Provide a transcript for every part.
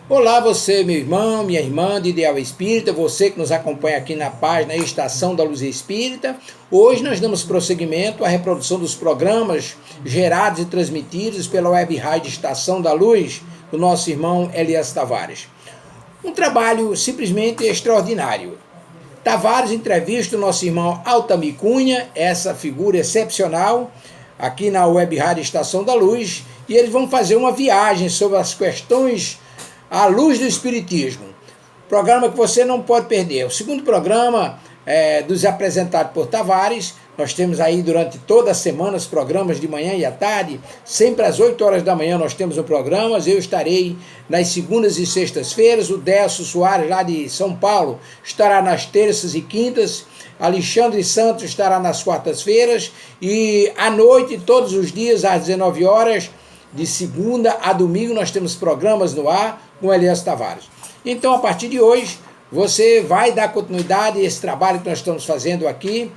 Olá, você, meu irmão, minha irmã de Ideal Espírita, você que nos acompanha aqui na página Estação da Luz Espírita. Hoje nós damos prosseguimento à reprodução dos programas gerados e transmitidos pela Web Rádio Estação da Luz, do nosso irmão Elias Tavares. Um trabalho simplesmente extraordinário. Tavares entrevista o nosso irmão Altamir Cunha, essa figura excepcional, aqui na Web Rádio Estação da Luz, e eles vão fazer uma viagem sobre as questões à luz do Espiritismo. Programa que você não pode perder. O segundo programa dos apresentados por Tavares. Nós temos aí durante toda a semana os programas de manhã e à tarde. Sempre às 8 horas da manhã nós temos um programa. Eu estarei nas segundas e sextas-feiras. O Décio Soares, lá de São Paulo, estará nas terças e quintas. Alexandre Santos estará nas quartas-feiras. E à noite, todos os dias, às 19 horas, de segunda a domingo, nós temos programas no ar com Elias Tavares. Então, a partir de hoje, você vai dar continuidade a esse trabalho que nós estamos fazendo aqui,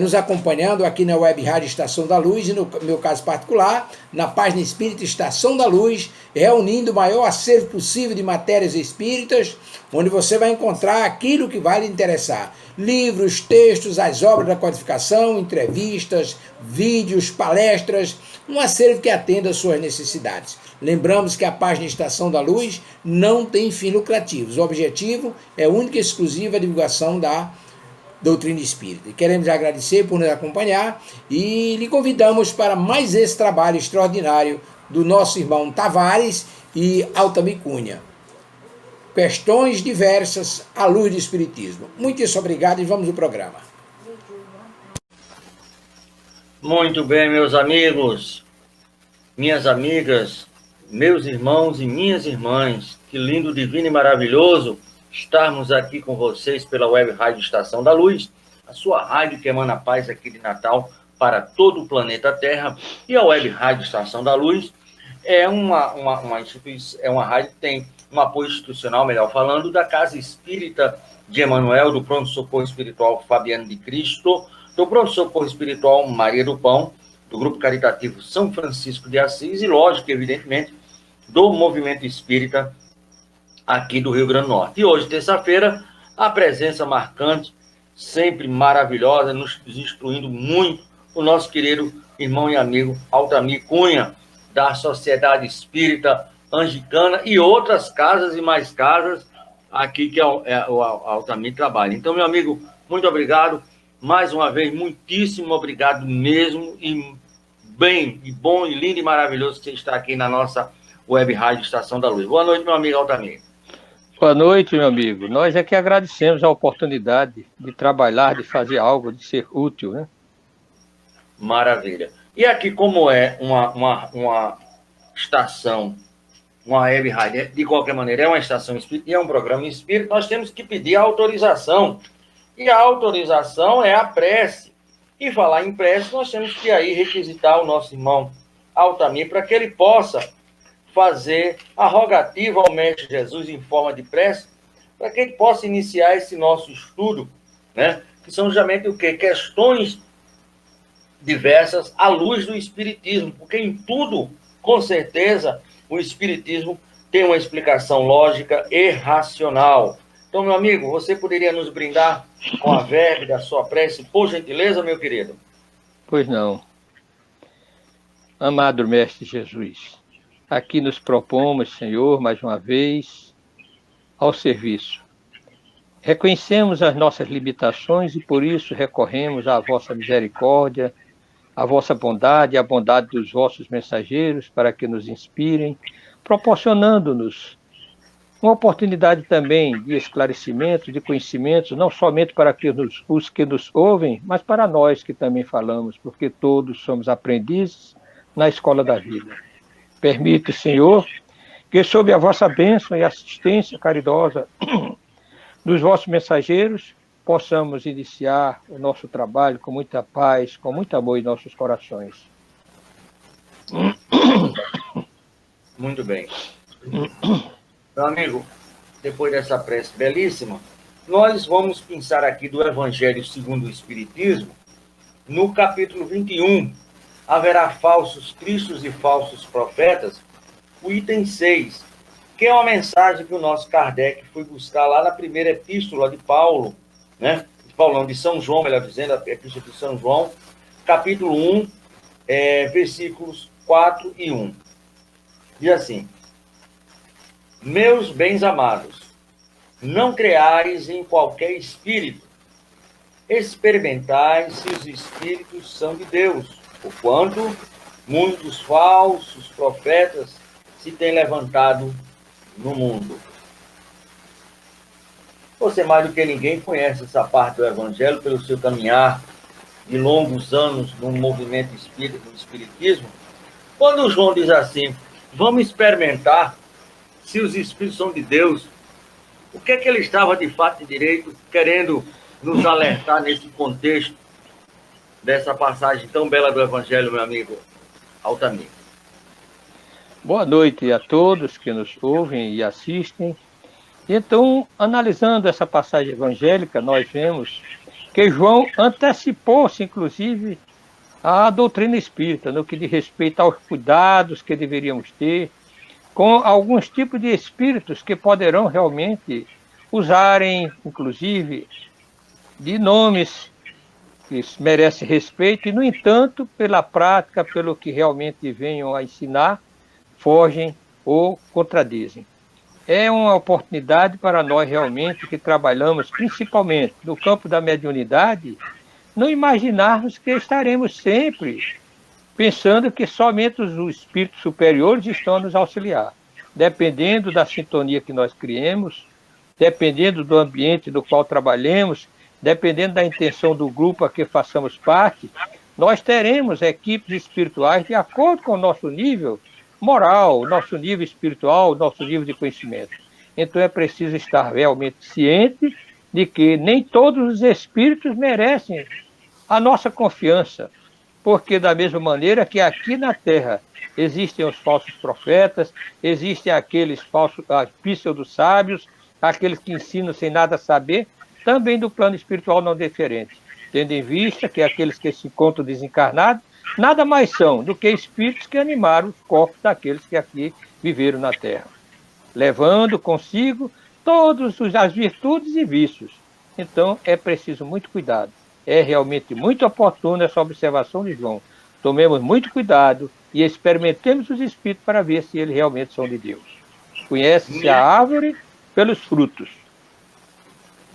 nos acompanhando aqui na Web Rádio Estação da Luz, e no meu caso particular, na página Espírita Estação da Luz, reunindo o maior acervo possível de matérias espíritas, onde você vai encontrar aquilo que vai lhe interessar. Livros, textos, as obras da codificação, entrevistas, vídeos, palestras, um acervo que atenda às suas necessidades. Lembramos que a página Estação da Luz não tem fins lucrativos. O objetivo é única e exclusiva a divulgação da doutrina espírita. E queremos agradecer por nos acompanhar e lhe convidamos para mais esse trabalho extraordinário do nosso irmão Tavares e Altamir Cunha. Questões diversas à luz do Espiritismo. Muitíssimo obrigado e vamos ao programa. Muito bem, meus amigos, minhas amigas, meus irmãos e minhas irmãs, que lindo, divino e maravilhoso estarmos aqui com vocês pela Web Rádio Estação da Luz, a sua rádio que emana paz aqui de Natal para todo o planeta Terra. E a Web Rádio Estação da Luz é uma rádio que tem um apoio institucional, melhor falando, da Casa Espírita de Emanuel, do Pronto Socorro Espiritual Fabiano de Cristo, do Pronto Socorro Espiritual Maria do Pão, do Grupo Caritativo São Francisco de Assis e, lógico, evidentemente, do Movimento Espírita aqui do Rio Grande do Norte. E hoje, terça-feira, a presença marcante, sempre maravilhosa, nos instruindo muito, o nosso querido irmão e amigo Altamir Cunha, da Sociedade Espírita Anglicana e outras casas e mais casas aqui que o Altamir trabalha. Então, meu amigo, muito obrigado. Mais uma vez, muitíssimo obrigado mesmo. E bem, e bom, e lindo e maravilhoso que você está aqui na nossa Web Rádio Estação da Luz. Boa noite, meu amigo Altamir. Boa noite, meu amigo. Nós é que agradecemos a oportunidade de trabalhar, de fazer algo, de ser útil, né? Maravilha. E aqui, como é uma estação, uma web rádio, de qualquer maneira, é uma estação espírita e é um programa espírita, nós temos que pedir a autorização. E a autorização é a prece. E falar em prece, nós temos que aí requisitar o nosso irmão Altamir para que ele possa fazer a rogativa ao Mestre Jesus em forma de prece, para que ele possa iniciar esse nosso estudo, né? Que são justamente o quê? Questões diversas à luz do Espiritismo, porque em tudo, com certeza, o Espiritismo tem uma explicação lógica e racional. Então, meu amigo, você poderia nos brindar com a verve da sua prece, por gentileza, meu querido? Pois não. Amado Mestre Jesus, aqui nos propomos, Senhor, mais uma vez, ao serviço. Reconhecemos as nossas limitações e por isso recorremos à vossa misericórdia, à vossa bondade e à bondade dos vossos mensageiros para que nos inspirem, proporcionando-nos uma oportunidade também de esclarecimento, de conhecimento, não somente para os que nos ouvem, mas para nós que também falamos, porque todos somos aprendizes na escola da vida. Permite, Senhor, que sob a vossa bênção e assistência caridosa dos vossos mensageiros, possamos iniciar o nosso trabalho com muita paz, com muito amor em nossos corações. Muito bem. Meu amigo, depois dessa prece belíssima, nós vamos pensar aqui do Evangelho segundo o Espiritismo, no capítulo 21, haverá falsos cristos e falsos profetas, o item 6, que é uma mensagem que o nosso Kardec foi buscar lá na primeira epístola de Paulo, né? De Paulo, não, de São João, melhor dizendo, a epístola de São João, capítulo 1, versículos 4 e 1. Diz assim: meus bens amados, não creais em qualquer espírito, experimentai se os espíritos são de Deus, porquanto muitos falsos profetas se têm levantado no mundo. Você, mais do que ninguém, conhece essa parte do Evangelho pelo seu caminhar de longos anos no movimento espírita, no espiritismo. Quando João diz assim, vamos experimentar se os espíritos são de Deus, o que é que ele estava de fato e direito querendo nos alertar nesse contexto dessa passagem tão bela do Evangelho, meu amigo Altamir? Boa noite a todos que nos ouvem e assistem. Então, analisando essa passagem evangélica, nós vemos que João antecipou-se, inclusive, à doutrina espírita, no que diz respeito aos cuidados que deveríamos ter com alguns tipos de espíritos que poderão realmente usarem, inclusive, de nomes que merecem respeito e, no entanto, pela prática, pelo que realmente venham a ensinar, fogem ou contradizem. É uma oportunidade para nós realmente que trabalhamos principalmente no campo da mediunidade, não imaginarmos que estaremos sempre pensando que somente os espíritos superiores estão a nos auxiliar. Dependendo da sintonia que nós criemos, dependendo do ambiente do qual trabalhemos, dependendo da intenção do grupo a que façamos parte, nós teremos equipes espirituais de acordo com o nosso nível moral, nosso nível espiritual, nosso nível de conhecimento. Então é preciso estar realmente ciente de que nem todos os espíritos merecem a nossa confiança, porque da mesma maneira que aqui na Terra existem os falsos profetas, existem aqueles falsos pseudo-sábios, aqueles que ensinam sem nada saber, também do plano espiritual não é diferente, tendo em vista que aqueles que se encontram desencarnados nada mais são do que espíritos que animaram os corpos daqueles que aqui viveram na Terra, levando consigo todas as virtudes e vícios. Então é preciso muito cuidado. É realmente muito oportuna essa observação de João. Tomemos muito cuidado e experimentemos os espíritos para ver se eles realmente são de Deus. Conhece-se a árvore pelos frutos.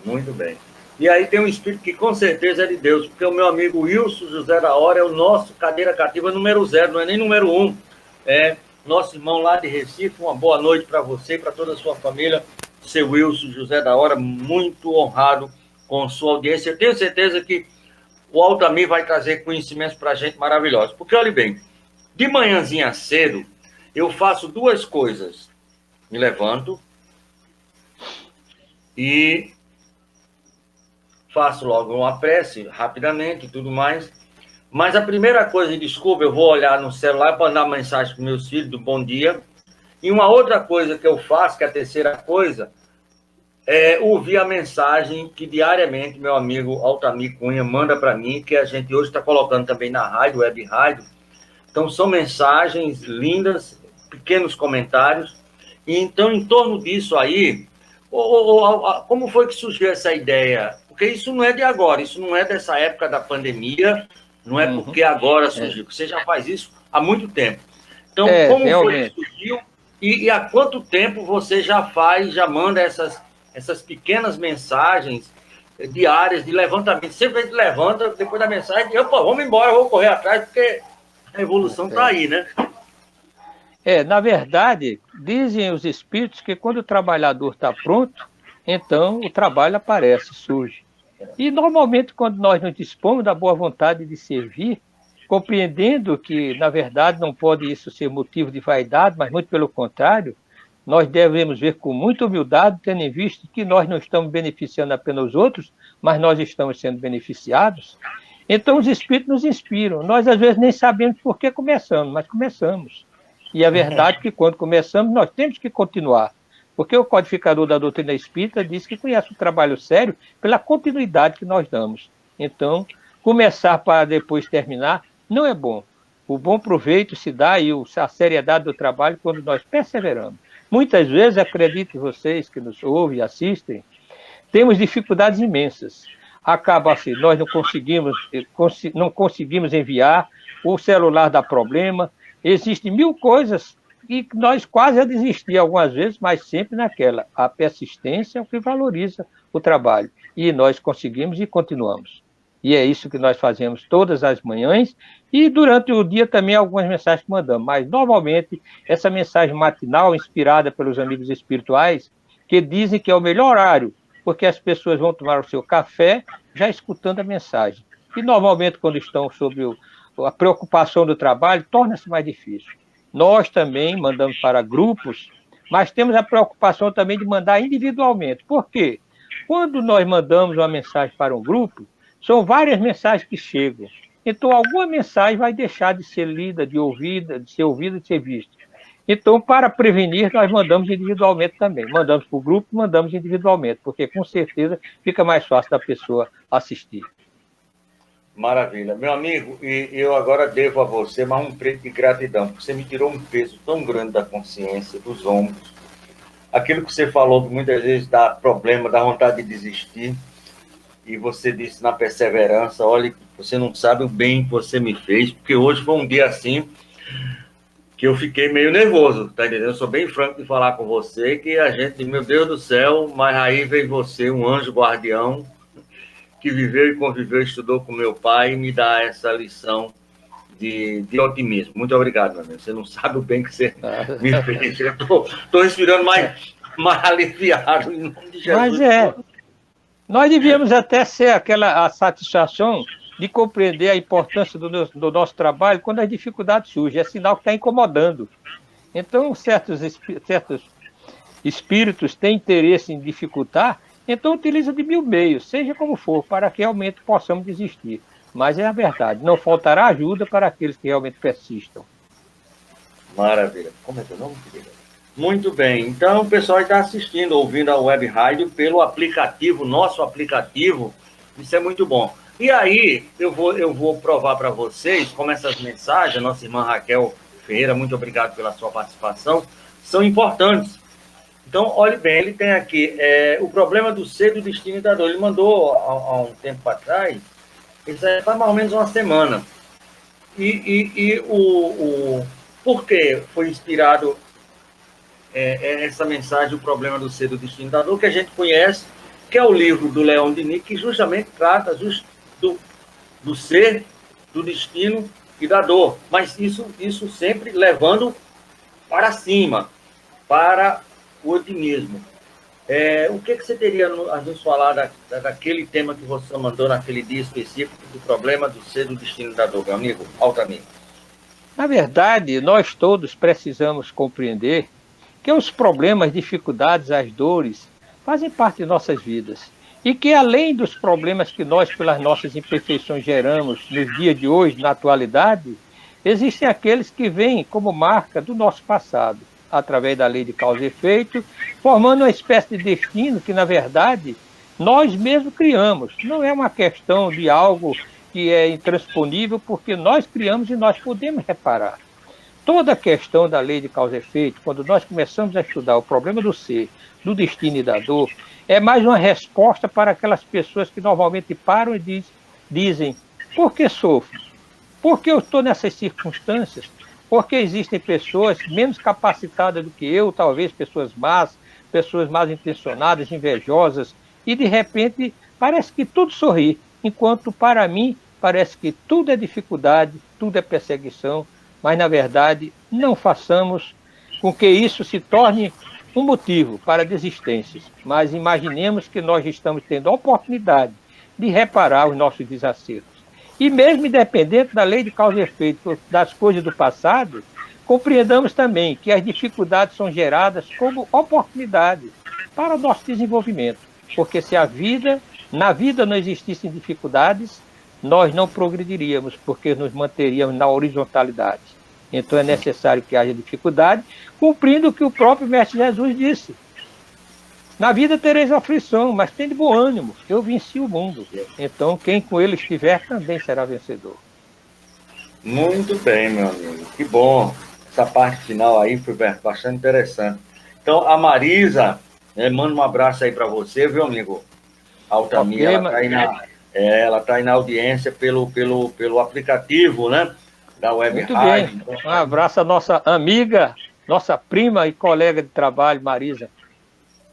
Muito bem. E aí tem um espírito que com certeza é de Deus, porque o meu amigo Wilson José da Hora é o nosso cadeira cativa número 0, não é nem número 1. É nosso irmão lá de Recife. Uma boa noite para você e para toda a sua família. Seu Wilson José da Hora, muito honrado com sua audiência. Eu tenho certeza que o Altamir vai trazer conhecimentos para a gente maravilhosos. Porque, olha bem, de manhãzinha cedo, eu faço duas coisas. Me levanto e faço logo uma prece, rapidamente e tudo mais. Mas a primeira coisa, desculpa, eu vou olhar no celular para mandar mensagem para meus filhos do bom dia. E uma outra coisa que eu faço, que é a terceira coisa, é ouvir a mensagem que diariamente meu amigo Altamir Cunha manda para mim, que a gente hoje está colocando também na rádio, web rádio. Então são mensagens lindas, pequenos comentários. E então, em torno disso aí, como foi que surgiu essa ideia? Porque isso não é de agora, isso não é dessa época da pandemia, não é porque agora surgiu, você já faz isso há muito tempo. Então, como foi que surgiu e há quanto tempo você já manda essas pequenas mensagens diárias de levantamento? Sempre a gente levanta, depois da mensagem, opa, vamos embora, eu vou correr atrás, porque a evolução está aí, né? Na verdade, dizem os espíritos que quando o trabalhador está pronto, então o trabalho aparece, surge. E normalmente quando nós nos dispomos da boa vontade de servir, compreendendo que, na verdade, não pode isso ser motivo de vaidade, mas muito pelo contrário, nós devemos ver com muita humildade, tendo em vista que nós não estamos beneficiando apenas os outros, mas nós estamos sendo beneficiados. Então os espíritos nos inspiram. Nós às vezes nem sabemos por que começamos, mas começamos. E é verdade que quando começamos, nós temos que continuar. Porque o codificador da doutrina espírita diz que conhece o trabalho sério pela continuidade que nós damos. Então, começar para depois terminar não é bom. O bom proveito se dá e a seriedade do trabalho quando nós perseveramos. Muitas vezes, acreditem vocês que nos ouvem e assistem, temos dificuldades imensas. Acaba assim, nós não conseguimos enviar, o celular dá problema, existem mil coisas e nós quase a desistir algumas vezes, mas sempre naquela. A persistência é o que valoriza o trabalho. E nós conseguimos e continuamos. E é isso que nós fazemos todas as manhãs e durante o dia também algumas mensagens que mandamos. Mas, normalmente, essa mensagem matinal, inspirada pelos amigos espirituais, que dizem que é o melhor horário, porque as pessoas vão tomar o seu café já escutando a mensagem. E, normalmente, quando estão sobre a preocupação do trabalho, torna-se mais difícil. Nós também mandamos para grupos, mas temos a preocupação também de mandar individualmente. Por quê? Quando nós mandamos uma mensagem para um grupo, são várias mensagens que chegam. Então, alguma mensagem vai deixar de ser lida, de ser ouvida, de ser vista. Então, para prevenir, nós mandamos individualmente também. Mandamos para o grupo, mandamos individualmente, porque com certeza fica mais fácil da pessoa assistir. Maravilha. Meu amigo, e eu agora devo a você mais um preto de gratidão, porque você me tirou um peso tão grande da consciência, dos ombros. Aquilo que você falou, que muitas vezes dá problema, dá vontade de desistir, e você disse na perseverança, olha, você não sabe o bem que você me fez, porque hoje foi um dia assim que eu fiquei meio nervoso, tá entendendo? Eu sou bem franco de falar com você, que a gente, meu Deus do céu, mas aí veio você, um anjo guardião, que viveu e conviveu, estudou com meu pai, e me dá essa lição de otimismo. Muito obrigado, meu amigo. Você não sabe o bem que você me fez. Eu estou respirando mais aliviado, em nome de Jesus. Mas nós devíamos até ser a satisfação de compreender a importância do nosso trabalho quando as dificuldades surgem. É sinal que está incomodando. Então, certos espíritos têm interesse em dificultar, então utiliza de mil meios, seja como for, para que realmente possamos desistir. Mas é a verdade, não faltará ajuda para aqueles que realmente persistam. Maravilha. Como é teu nome, querida? Muito bem. Então, o pessoal está assistindo, ouvindo a Web Rádio pelo aplicativo, nosso aplicativo. Isso é muito bom. E aí, eu vou provar para vocês como essas mensagens, a nossa irmã Raquel Ferreira, muito obrigado pela sua participação, são importantes. Então, olhe bem, ele tem aqui o problema do ser, do destino e da dor. Ele mandou há um tempo atrás, ele já está mais ou menos uma semana. E por que foi inspirado essa mensagem, o problema do ser, do destino e da dor, que a gente conhece, que é o livro do Leon Denis, que justamente trata do ser, do destino e da dor. Mas isso sempre levando para cima, para o otimismo. O que você teria a nos falar daquele tema que você mandou naquele dia específico, do problema do ser, do destino e da dor, meu amigo Altamir? Na verdade, nós todos precisamos compreender que os problemas, dificuldades, as dores fazem parte de nossas vidas. E que além dos problemas que nós, pelas nossas imperfeições, geramos nos dias de hoje, na atualidade, existem aqueles que vêm como marca do nosso passado, através da lei de causa e efeito, formando uma espécie de destino que, na verdade, nós mesmos criamos. Não é uma questão de algo que é intransponível, porque nós criamos e nós podemos reparar. Toda a questão da lei de causa e efeito, quando nós começamos a estudar o problema do ser, do destino e da dor, é mais uma resposta para aquelas pessoas que normalmente param e dizem: por que sofro? Por que eu estou nessas circunstâncias? Porque existem pessoas menos capacitadas do que eu, talvez pessoas mal intencionadas, invejosas, e de repente parece que tudo sorri, enquanto para mim parece que tudo é dificuldade, tudo é perseguição, mas na verdade não façamos com que isso se torne um motivo para desistências, mas imaginemos que nós estamos tendo a oportunidade de reparar os nossos desacertos. E mesmo independente da lei de causa e efeito das coisas do passado, compreendamos também que as dificuldades são geradas como oportunidades para o nosso desenvolvimento. Porque se na vida não existissem dificuldades, nós não progrediríamos, porque nos manteríamos na horizontalidade. Então é necessário que haja dificuldade, cumprindo o que o próprio Mestre Jesus disse. Na vida tereis aflição, mas tem de bom ânimo, eu venci o mundo. Então quem com ele estiver também será vencedor. Muito bem, meu amigo, que bom. Essa parte final aí foi bastante interessante. Então, a Marisa, manda um abraço aí para você, viu, amigo? Altamira, ela está aí na audiência pelo aplicativo, né? Da Web Muito Rádio. bem. Um abraço à nossa amiga, nossa prima e colega de trabalho, Marisa.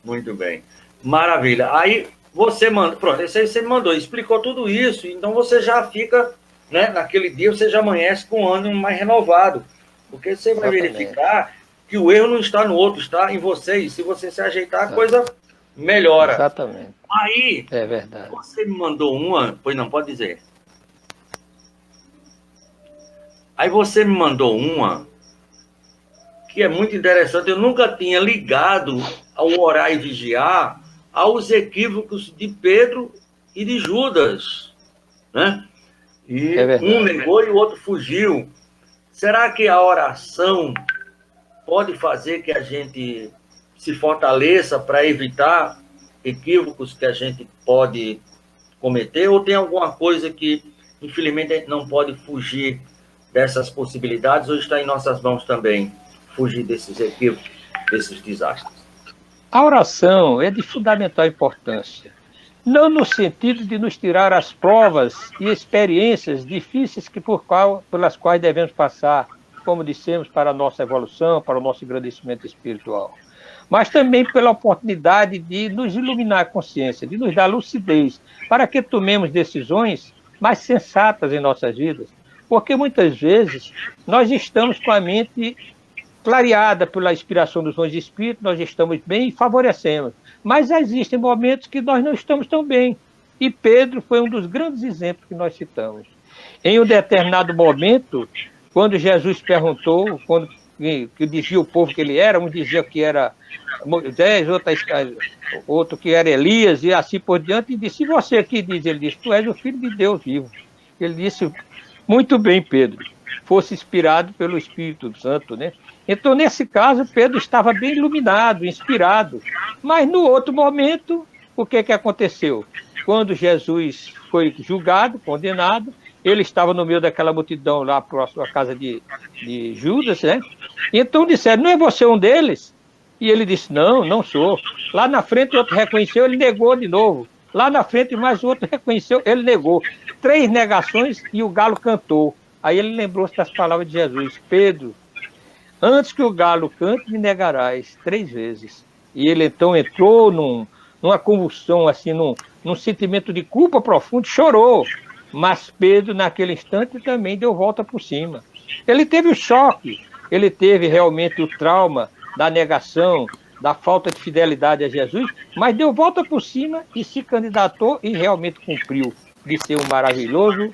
Muito bem. Maravilha. Aí você manda, pronto, esse aí você me mandou, explicou tudo isso, então você já fica, né, naquele dia você já amanhece com o ânimo mais renovado, porque você vai verificar que o erro não está no outro, está em você, e se você se ajeitar, a coisa melhora. Exatamente. Aí, é verdade. Você me mandou uma, pois não, pode dizer. Aí você me mandou uma que é muito interessante, eu nunca tinha ligado ao orar e vigiar aos equívocos de Pedro e de Judas, né? E um negou e o outro fugiu. Será que a oração pode fazer que a gente se fortaleça para evitar equívocos que a gente pode cometer? Ou tem alguma coisa que, infelizmente, a gente não pode fugir dessas possibilidades, ou está em nossas mãos também fugir desses equívocos, desses desastres? A oração é de fundamental importância, não no sentido de nos tirar as provas e experiências difíceis pelas quais devemos passar, como dissemos, para a nossa evolução, para o nosso engrandecimento espiritual, mas também pela oportunidade de nos iluminar a consciência, de nos dar lucidez, para que tomemos decisões mais sensatas em nossas vidas, porque muitas vezes nós estamos com a mente clareada pela inspiração dos dons de espírito, nós estamos bem e favorecemos. Mas existem momentos que nós não estamos tão bem. E Pedro foi um dos grandes exemplos que nós citamos. Em um determinado momento, quando Jesus perguntou, que dizia o povo que ele era, um dizia que era Moisés, outro que era Elias, e assim por diante, e disse, e você aqui diz? Ele disse, tu és o Filho de Deus vivo. Ele disse, muito bem, Pedro, fosse inspirado pelo Espírito Santo, né? Então, nesse caso, Pedro estava bem iluminado, inspirado. Mas, no outro momento, o que aconteceu? Quando Jesus foi julgado, condenado, ele estava no meio daquela multidão lá próximo à casa de Judas, né? Então disseram, não é você um deles? E ele disse, não, não sou. Lá na frente o outro reconheceu, ele negou de novo. Lá na frente mais o outro reconheceu, ele negou. 3 negações e o galo cantou. Aí ele lembrou-se das palavras de Jesus, Pedro, antes que o galo cante, me negarás 3 vezes. E ele então entrou numa convulsão, assim, num sentimento de culpa profundo, chorou. Mas Pedro, naquele instante, também deu volta por cima. Ele teve o choque, ele teve realmente o trauma da negação, da falta de fidelidade a Jesus, mas deu volta por cima e se candidatou e realmente cumpriu de ser um maravilhoso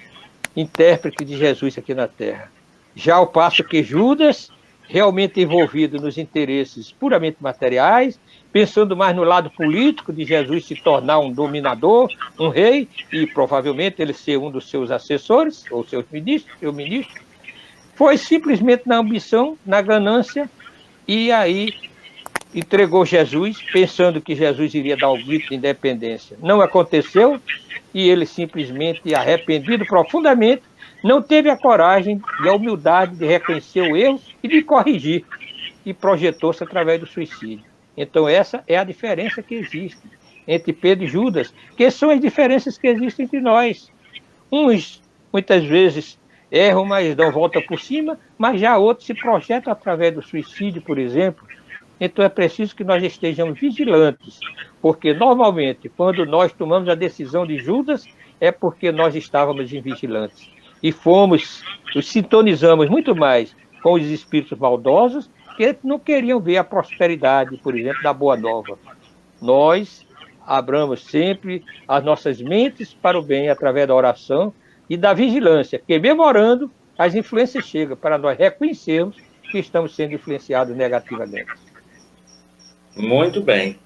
intérprete de Jesus aqui na Terra. Já ao passo que Judas, realmente envolvido nos interesses puramente materiais, pensando mais no lado político de Jesus se tornar um dominador, um rei, e provavelmente ele ser um dos seus assessores, ou seu ministro, foi simplesmente na ambição, na ganância, e aí entregou Jesus, pensando que Jesus iria dar o grito de independência. Não aconteceu, e ele simplesmente, arrependido profundamente, não teve a coragem e a humildade de reconhecer o erro e de corrigir, e projetou-se através do suicídio. Então essa é a diferença que existe entre Pedro e Judas, que são as diferenças que existem entre nós. Uns, muitas vezes, erram, mas dão volta por cima, mas já outros se projetam através do suicídio, por exemplo. Então é preciso que nós estejamos vigilantes, porque normalmente, quando nós tomamos a decisão de Judas, é porque nós estávamos invigilantes. E nos sintonizamos muito mais com os espíritos maldosos, que não queriam ver a prosperidade, por exemplo, da Boa Nova. Nós abramos sempre as nossas mentes para o bem através da oração e da vigilância, que mesmo orando, as influências chegam para nós reconhecermos que estamos sendo influenciados negativamente. Muito bem.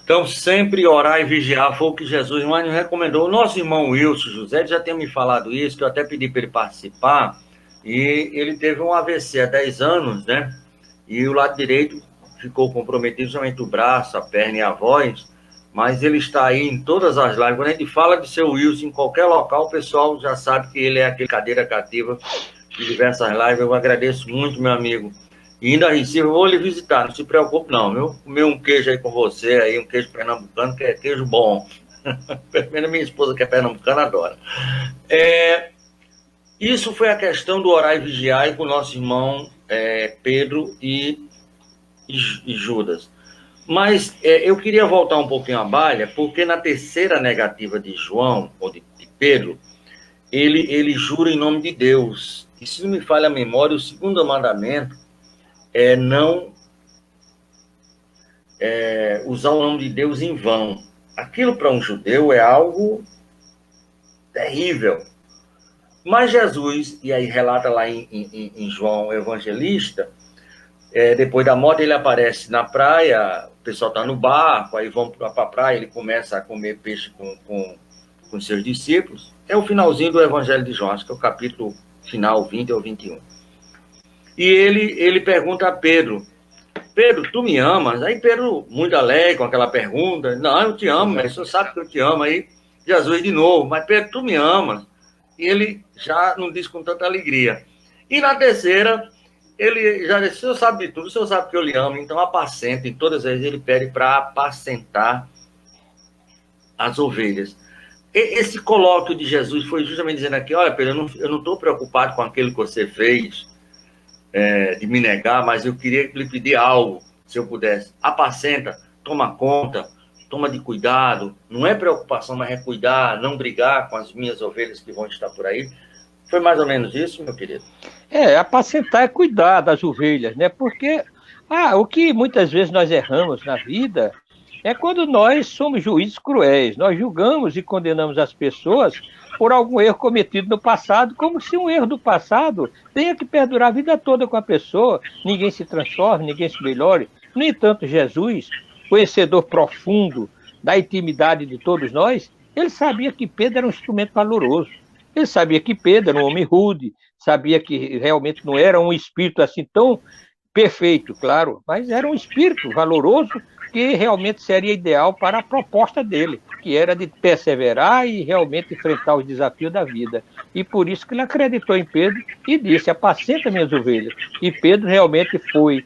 Então, sempre orar e vigiar foi o que Jesus mais nos recomendou. O nosso irmão Wilson José já tinha me falado isso, que eu até pedi para ele participar, e ele teve um AVC há 10 anos, né? E o lado direito ficou comprometido, somente o braço, a perna e a voz, mas ele está aí em todas as lives. Quando a gente fala de seu Wilson em qualquer local, o pessoal já sabe que ele é aquele cadeira cativa de diversas lives. Eu agradeço muito, meu amigo. E ainda Recife, eu vou lhe visitar, não se preocupe não, viu? Comer um queijo aí com você, aí um queijo pernambucano, que é queijo bom. Primeiro minha esposa, que é pernambucana, adora. Isso foi a questão do orar e vigiar com o nosso irmão Pedro e Judas. Mas eu queria voltar um pouquinho à Bíblia, porque na terceira negativa de João, ou de Pedro, ele jura em nome de Deus. E se não me falha a memória, o segundo mandamento é não usar o nome de Deus em vão. Aquilo para um judeu é algo terrível. Mas Jesus, e aí relata lá em João Evangelista, depois da morte ele aparece na praia, o pessoal está no barco, aí vão para a praia, ele começa a comer peixe com seus discípulos. É o finalzinho do Evangelho de João, acho que é o capítulo final, 20 ou 21. E ele pergunta a Pedro, Pedro, tu me amas? Aí Pedro, muito alegre com aquela pergunta, não, eu te amo, mas o senhor sabe que eu te amo. Aí Jesus de novo, mas Pedro, tu me amas? E ele já não diz com tanta alegria. E na terceira, ele já disse, o senhor sabe de tudo, o senhor sabe que eu lhe amo, então apacenta. E todas as vezes ele pede para apacentar as ovelhas. Esse colóquio de Jesus foi justamente dizendo aqui, olha, Pedro, eu não estou preocupado com aquilo que você fez, de me negar, mas eu queria lhe pedir algo, se eu pudesse. Apacenta, toma conta, toma de cuidado, não é preocupação, mas é cuidar, não brigar com as minhas ovelhas que vão estar por aí. Foi mais ou menos isso, meu querido? Apacentar é cuidar das ovelhas, né? Porque o que muitas vezes nós erramos na vida é quando nós somos juízes cruéis. Nós julgamos e condenamos as pessoas por algum erro cometido no passado, como se um erro do passado tenha que perdurar a vida toda com a pessoa. Ninguém se transforme, ninguém se melhore. No entanto, Jesus, conhecedor profundo da intimidade de todos nós, ele sabia que Pedro era um instrumento valoroso. Ele sabia que Pedro era um homem rude, sabia que realmente não era um espírito assim tão perfeito, claro, mas era um espírito valoroso que realmente seria ideal para a proposta dele, que era de perseverar e realmente enfrentar os desafios da vida. E por isso que ele acreditou em Pedro e disse, apacenta minhas ovelhas. E Pedro realmente foi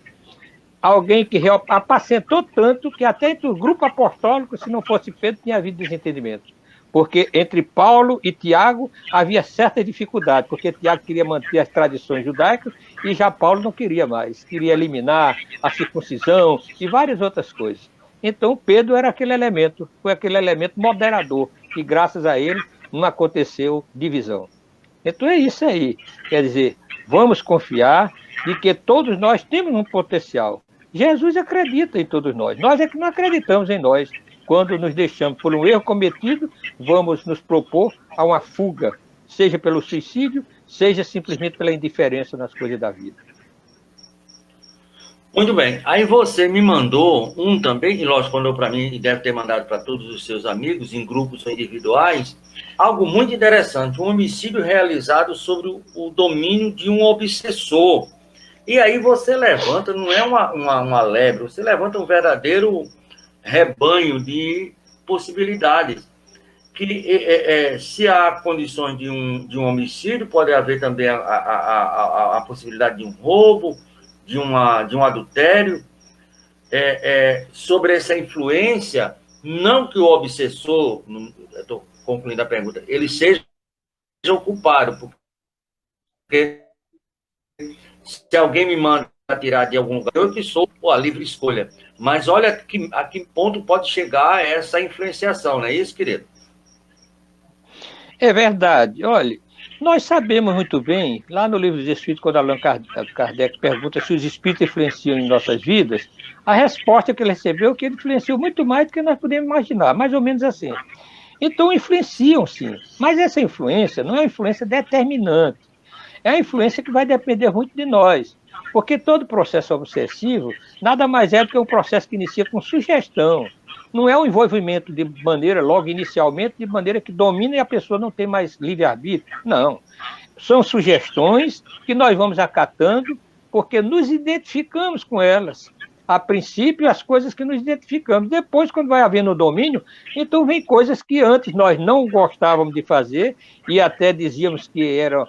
alguém que apacentou tanto que até entre o grupo apostólico, se não fosse Pedro, tinha havido desentendimento. Porque entre Paulo e Tiago havia certa dificuldade, porque Tiago queria manter as tradições judaicas e já Paulo não queria mais, queria eliminar a circuncisão e várias outras coisas. Então Pedro era aquele elemento, foi aquele elemento moderador, e graças a ele não aconteceu divisão. Então é isso aí, quer dizer, vamos confiar de que todos nós temos um potencial. Jesus acredita em todos nós é que não acreditamos em nós. Quando nos deixamos por um erro cometido, vamos nos propor a uma fuga, seja pelo suicídio, seja simplesmente pela indiferença nas coisas da vida. Muito bem. Aí você me mandou um também, e lógico, mandou para mim, e deve ter mandado para todos os seus amigos, em grupos ou individuais, algo muito interessante, um homicídio realizado sobre o domínio de um obsessor. E aí você levanta, não é uma lebre, você levanta um verdadeiro rebanho de possibilidades. Que se há condições de um homicídio, pode haver também a possibilidade de um roubo, de um adultério. Sobre essa influência, não que o obsessor, estou concluindo a pergunta, ele seja o culpado, porque se alguém me manda tirar de algum lugar, eu que sou a livre escolha. Mas olha a que ponto pode chegar essa influenciação, não é isso, querido? É verdade. Olha, nós sabemos muito bem, lá no Livro dos Espíritos, quando Allan Kardec pergunta se os espíritos influenciam em nossas vidas, a resposta que ele recebeu é que ele influenciou muito mais do que nós podemos imaginar, mais ou menos assim. Então, influenciam sim, mas essa influência não é uma influência determinante, é uma influência que vai depender muito de nós. Porque todo processo obsessivo nada mais é do que um processo que inicia com sugestão. Não é um envolvimento de maneira, logo inicialmente, de maneira que domina e a pessoa não tem mais livre-arbítrio. Não. São sugestões que nós vamos acatando porque nos identificamos com elas. A princípio, as coisas que nos identificamos. Depois, quando vai havendo o domínio, então vem coisas que antes nós não gostávamos de fazer e até dizíamos que era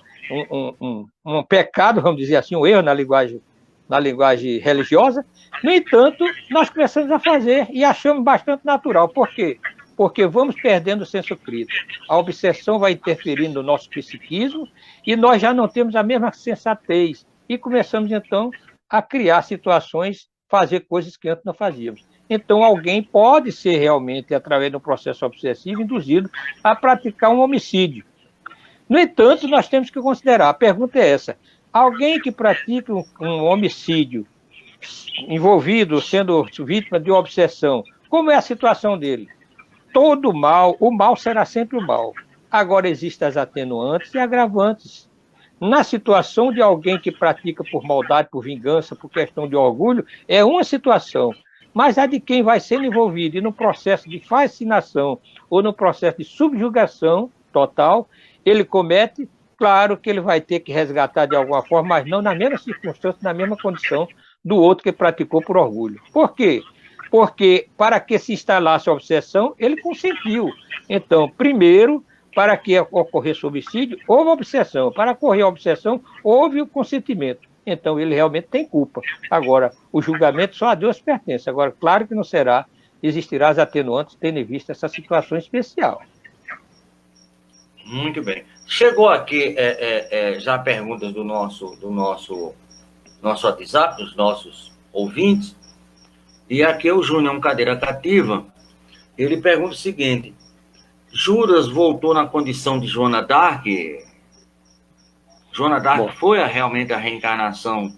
um pecado, vamos dizer assim, um erro na linguagem na linguagem religiosa. No entanto, nós começamos a fazer e achamos bastante natural. Por quê? Porque vamos perdendo o senso crítico. A obsessão vai interferindo no nosso psiquismo e nós já não temos a mesma sensatez. E começamos, então, a criar situações, fazer coisas que antes não fazíamos. Então, alguém pode ser realmente, através de um processo obsessivo, induzido a praticar um homicídio. No entanto, nós temos que considerar, a pergunta é essa, alguém que pratica um homicídio envolvido, sendo vítima de uma obsessão, como é a situação dele? Todo mal, o mal será sempre o mal. Agora, existem as atenuantes e agravantes. Na situação de alguém que pratica por maldade, por vingança, por questão de orgulho, é uma situação. Mas a de quem vai sendo envolvido e no processo de fascinação ou no processo de subjugação total, ele comete, claro que ele vai ter que resgatar de alguma forma, mas não na mesma circunstância, na mesma condição do outro que praticou por orgulho. Por quê? Porque para que se instalasse a obsessão, ele consentiu. Então, primeiro, para que ocorresse o homicídio, houve a obsessão. Para ocorrer a obsessão, houve o consentimento. Então, ele realmente tem culpa. Agora, o julgamento só a Deus pertence. Agora, claro que não será, existirá as atenuantes, tendo em vista essa situação especial. Muito bem. Chegou aqui já perguntas do nosso WhatsApp, dos nossos ouvintes. E aqui o Júnior, um cadeira cativa, ele pergunta o seguinte: Judas voltou na condição de Joana d'Arc? Joana d'Arc foi realmente a reencarnação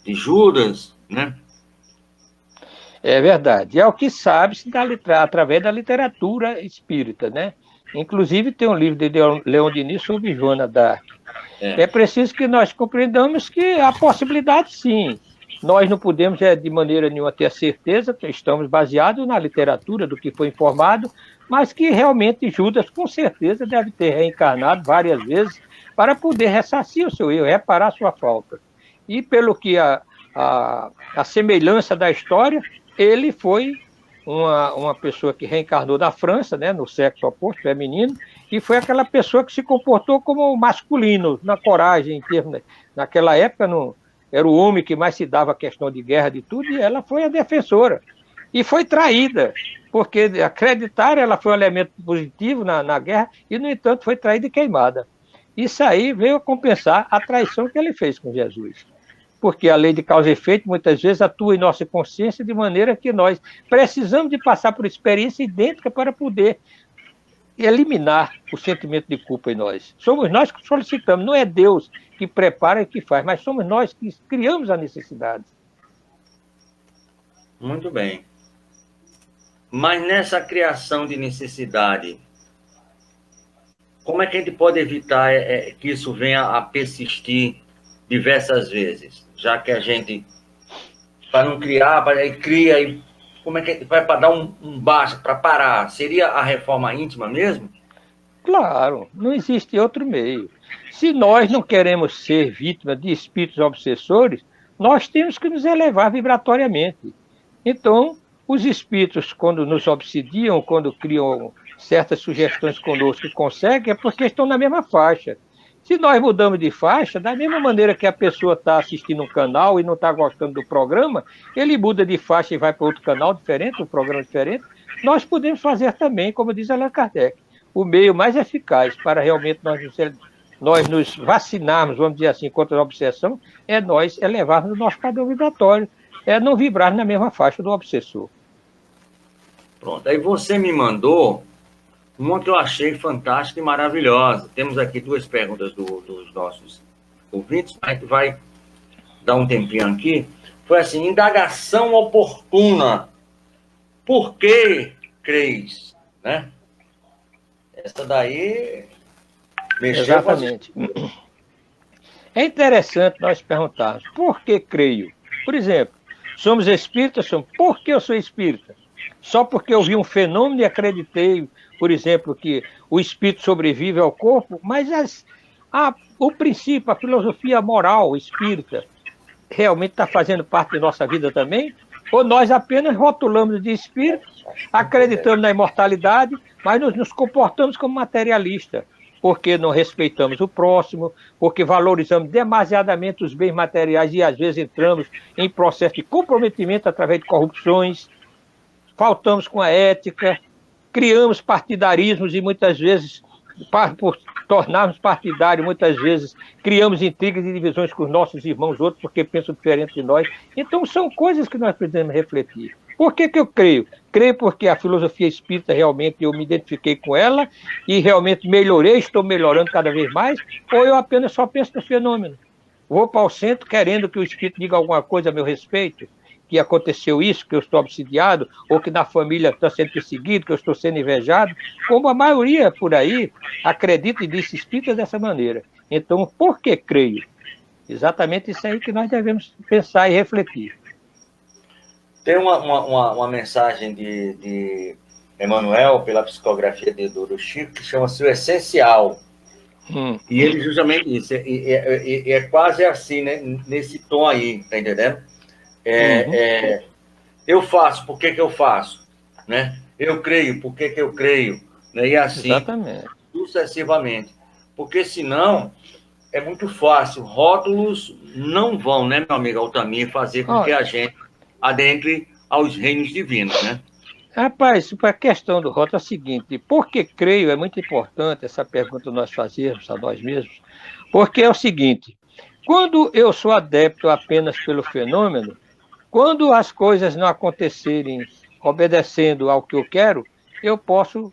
de Judas, né? É verdade. É o que sabe-se através da literatura espírita, né? Inclusive tem um livro de Leon Denis sobre Joana d'Arc. É preciso que nós compreendamos que há possibilidade, sim. Nós não podemos, de maneira nenhuma, ter a certeza, que estamos baseados na literatura do que foi informado, mas que realmente Judas, com certeza, deve ter reencarnado várias vezes para poder ressarcir o seu erro, reparar a sua falta. E pelo que a semelhança da história, ele foi uma pessoa que reencarnou da França, né, no sexo oposto, feminino, e foi aquela pessoa que se comportou como masculino, na coragem, em termos, naquela época, era o homem que mais se dava a questão de guerra, de tudo, e ela foi a defensora. E foi traída, porque acreditaram, ela foi um elemento positivo na guerra, e, no entanto, foi traída e queimada. Isso aí veio a compensar a traição que ele fez com Jesus. Porque a lei de causa e efeito, muitas vezes, atua em nossa consciência de maneira que nós precisamos de passar por experiência idêntica para poder eliminar o sentimento de culpa em nós. Somos nós que solicitamos, não é Deus que prepara e que faz, mas somos nós que criamos a necessidade. Muito bem. Mas nessa criação de necessidade, como é que a gente pode evitar que isso venha a persistir diversas vezes? Já que a gente, para não criar, cria, e como é que vai para dar um baixo, para parar? Seria a reforma íntima mesmo? Claro, não existe outro meio. Se nós não queremos ser vítimas de espíritos obsessores, nós temos que nos elevar vibratoriamente. Então, os espíritos, quando nos obsidiam, quando criam certas sugestões conosco que conseguem, é porque estão na mesma faixa. Se nós mudamos de faixa, da mesma maneira que a pessoa está assistindo um canal e não está gostando do programa, ele muda de faixa e vai para outro canal diferente, um programa diferente, nós podemos fazer também, como diz Allan Kardec, o meio mais eficaz para realmente nós nos vacinarmos, vamos dizer assim, contra a obsessão, é nós elevarmos o nosso padrão vibratório, é não vibrar na mesma faixa do obsessor. Pronto, aí você me mandou uma que eu achei fantástica e maravilhosa. Temos aqui duas perguntas dos nossos ouvintes, a gente vai dar um tempinho aqui. Foi assim: indagação oportuna. Por que creis? Né? Essa daí mexeu. Exatamente. É interessante nós perguntarmos, por que creio? Por exemplo, somos espíritas, por que eu sou espírita? Só porque eu vi um fenômeno e acreditei, por exemplo, que o espírito sobrevive ao corpo, mas o princípio, a filosofia moral espírita, realmente está fazendo parte da nossa vida também? Ou nós apenas rotulamos de espírito, acreditamos na imortalidade, mas nos comportamos como materialista? porque não respeitamos o próximo, porque valorizamos demasiadamente os bens materiais e às vezes entramos em processo de comprometimento através de corrupções, faltamos com a ética, criamos partidarismos e muitas vezes, por tornarmos partidários, muitas vezes criamos intrigas e divisões com os nossos irmãos outros porque pensam diferente de nós. Então são coisas que nós precisamos refletir. Por que eu creio? Creio porque a filosofia espírita realmente eu me identifiquei com ela e realmente melhorei, estou melhorando cada vez mais, ou eu apenas só penso no fenômeno. Vou para o centro querendo que o espírito diga alguma coisa a meu respeito, que aconteceu isso, que eu estou obsidiado, ou que na família está sendo perseguido, que eu estou sendo invejado, como a maioria por aí acredita e diz espírita dessa maneira. Então, por que creio? Exatamente isso aí que nós devemos pensar e refletir. Tem uma mensagem de Emmanuel, pela psicografia do Chico, que chama-se O Essencial. E ele justamente disse, é quase assim, né, nesse tom aí, tá entendendo? Eu faço, por que eu faço? Né? Eu creio, por que eu creio? Né? E assim, exatamente, sucessivamente. Porque senão é muito fácil. Rótulos não vão, né, meu amigo Altamir, fazer com que a gente adentre aos reinos divinos, né? Rapaz, a questão do rótulo é a seguinte, porque creio, é muito importante essa pergunta nós fazermos a nós mesmos, porque é o seguinte, quando eu sou adepto apenas pelo fenômeno, quando as coisas não acontecerem obedecendo ao que eu quero, eu posso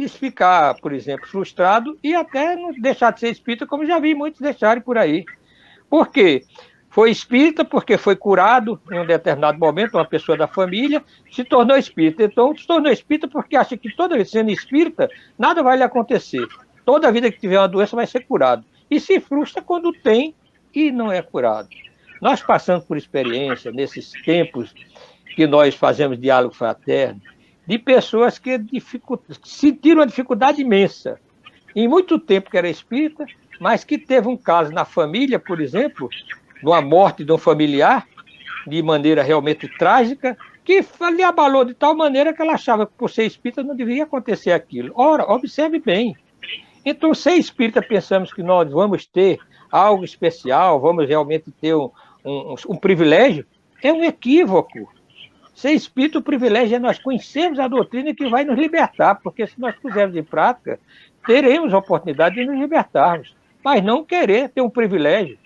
ficar, por exemplo, frustrado e até não deixar de ser espírita, como já vi muitos deixarem por aí. Por quê? Foi espírita porque foi curado em um determinado momento, uma pessoa da família, se tornou espírita. Então, se tornou espírita porque acha que toda vez sendo espírita, nada vai lhe acontecer. Toda vida que tiver uma doença vai ser curado. E se frustra quando tem e não é curado. Nós passamos por experiência, nesses tempos que nós fazemos diálogo fraterno, de pessoas que sentiram uma dificuldade imensa. Em muito tempo que era espírita, mas que teve um caso na família, por exemplo, de uma morte de um familiar, de maneira realmente trágica, que lhe abalou de tal maneira que ela achava que por ser espírita não deveria acontecer aquilo. Ora, observe bem. Então, ser espírita, pensamos que nós vamos ter algo especial, vamos realmente ter um privilégio, é um equívoco. Ser espírita, o privilégio é nós conhecermos a doutrina que vai nos libertar, porque se nós pusermos em prática, teremos a oportunidade de nos libertarmos, mas não querer ter um privilégio.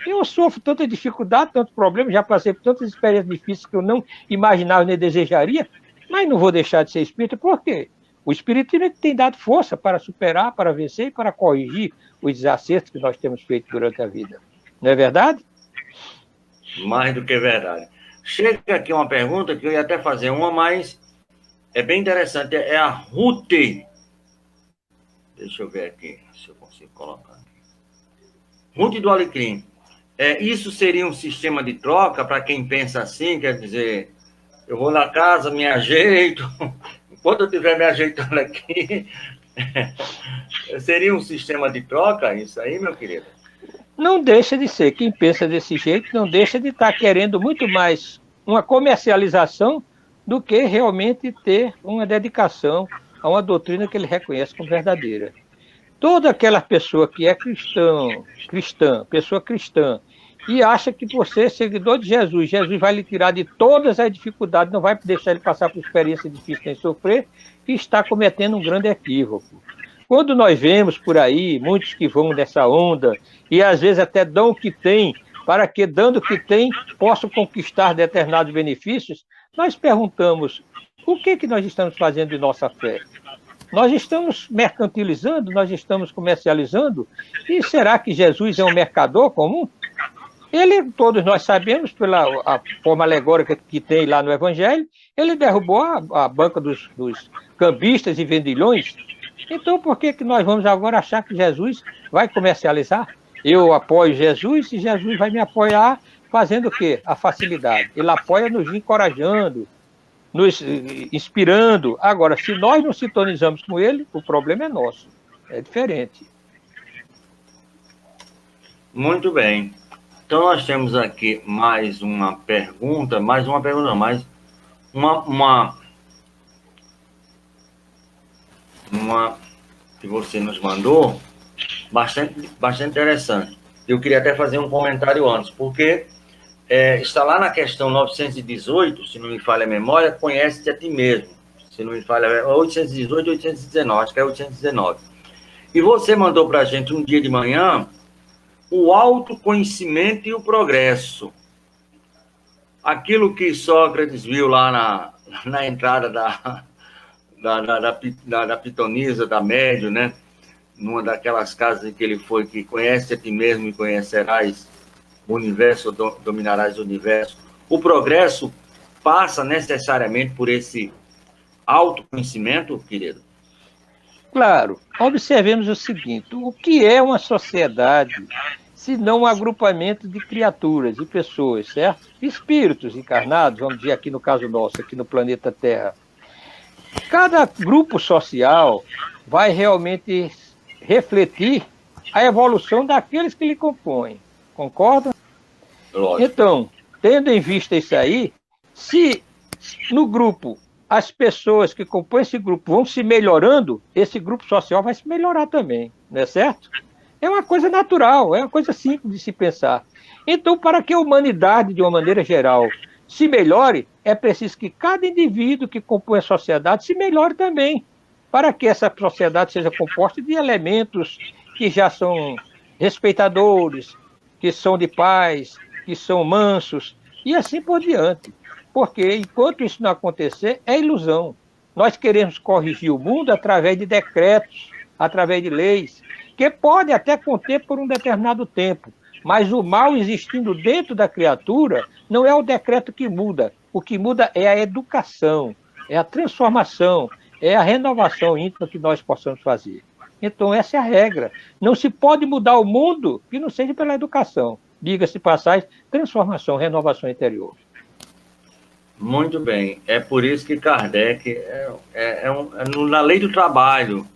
Eu sofro tanta dificuldade, tantos problemas, já passei por tantas experiências difíceis que eu não imaginava nem desejaria, mas não vou deixar de ser espírita, por quê? O espiritismo tem dado força para superar, para vencer e para corrigir os desacertos que nós temos feito durante a vida. Não é verdade? Mais do que verdade. Chega aqui uma pergunta que eu ia até fazer uma, mas é bem interessante. É a Ruth. Deixa eu ver aqui, se eu consigo colocar. Ruth do Alecrim. Isso seria um sistema de troca para quem pensa assim, quer dizer, eu vou na casa, me ajeito, enquanto eu estiver me ajeitando aqui, seria um sistema de troca isso aí, meu querido? Não deixa de ser. Quem pensa desse jeito não deixa de estar querendo muito mais uma comercialização do que realmente ter uma dedicação a uma doutrina que ele reconhece como verdadeira. Toda aquela pessoa que é pessoa cristã, e acha que por ser seguidor de Jesus, Jesus vai lhe tirar de todas as dificuldades, não vai deixar ele passar por experiência difícil nem sofrer, e está cometendo um grande equívoco. Quando nós vemos por aí muitos que vão nessa onda, e às vezes até dão o que tem, para que, dando o que tem, possam conquistar determinados benefícios, nós perguntamos, o que nós estamos fazendo de nossa fé? Nós estamos mercantilizando, nós estamos comercializando, e será que Jesus é um mercador comum? Ele, todos nós sabemos, pela a forma alegórica que tem lá no Evangelho, ele derrubou a banca dos cambistas e vendilhões. Então, por que nós vamos agora achar que Jesus vai comercializar? Eu apoio Jesus e Jesus vai me apoiar fazendo o quê? A facilidade. Ele apoia nos encorajando, nos inspirando. Agora, se nós não sintonizamos com ele, o problema é nosso. É diferente. Muito bem. Então, nós temos aqui mais uma pergunta, mais uma que você nos mandou, bastante interessante. Eu queria até fazer um comentário antes, porque está lá na questão 918, se não me falha a memória, conhece-te a ti mesmo. Se não me falha, 818, 819, acho que é 819. E você mandou para a gente um dia de manhã o autoconhecimento e o progresso. Aquilo que Sócrates viu lá na entrada da pitonisa, da médium, né? Numa daquelas casas em que ele foi, que conhece a ti mesmo e conhecerás o universo, dominarás o universo. O progresso passa necessariamente por esse autoconhecimento, querido? Claro, observemos o seguinte: o que é uma sociedade se não um agrupamento de criaturas, de pessoas, certo? Espíritos encarnados, vamos dizer aqui no caso nosso, aqui no planeta Terra. Cada grupo social vai realmente refletir a evolução daqueles que lhe compõem. Concorda? Lógico. Então, tendo em vista isso aí, se no grupo as pessoas que compõem esse grupo vão se melhorando, esse grupo social vai se melhorar também, não é certo? É uma coisa natural, é uma coisa simples de se pensar. Então, para que a humanidade, de uma maneira geral, se melhore, é preciso que cada indivíduo que compõe a sociedade se melhore também, para que essa sociedade seja composta de elementos que já são respeitadores, que são de paz, que são mansos, e assim por diante. Porque, enquanto isso não acontecer, é ilusão. Nós queremos corrigir o mundo através de decretos, através de leis, que podem até conter por um determinado tempo, mas o mal existindo dentro da criatura não é o decreto que muda. O que muda é a educação, é a transformação, é a renovação íntima que nós possamos fazer. Então, essa é a regra. Não se pode mudar o mundo que não seja pela educação. Diga-se passagem, transformação, renovação interior. Muito bem. É por isso que Kardec, na lei do trabalho,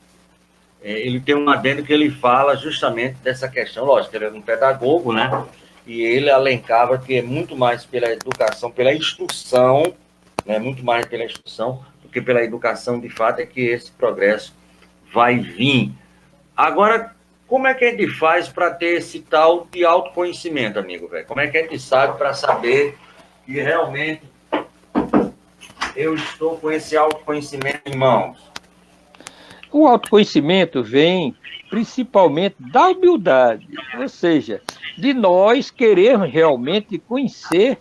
ele tem um adendo que ele fala justamente dessa questão. Lógico, ele é um pedagogo, né? E ele alencava que é muito mais pela educação, pela instrução, né? Muito mais pela instrução do que pela educação, de fato, é que esse progresso vai vir. Agora, como é que a gente faz para ter esse tal de autoconhecimento, amigo, velho? Como é que a gente sabe para saber que realmente eu estou com esse autoconhecimento em mãos? O autoconhecimento vem principalmente da humildade, ou seja, de nós querermos realmente conhecer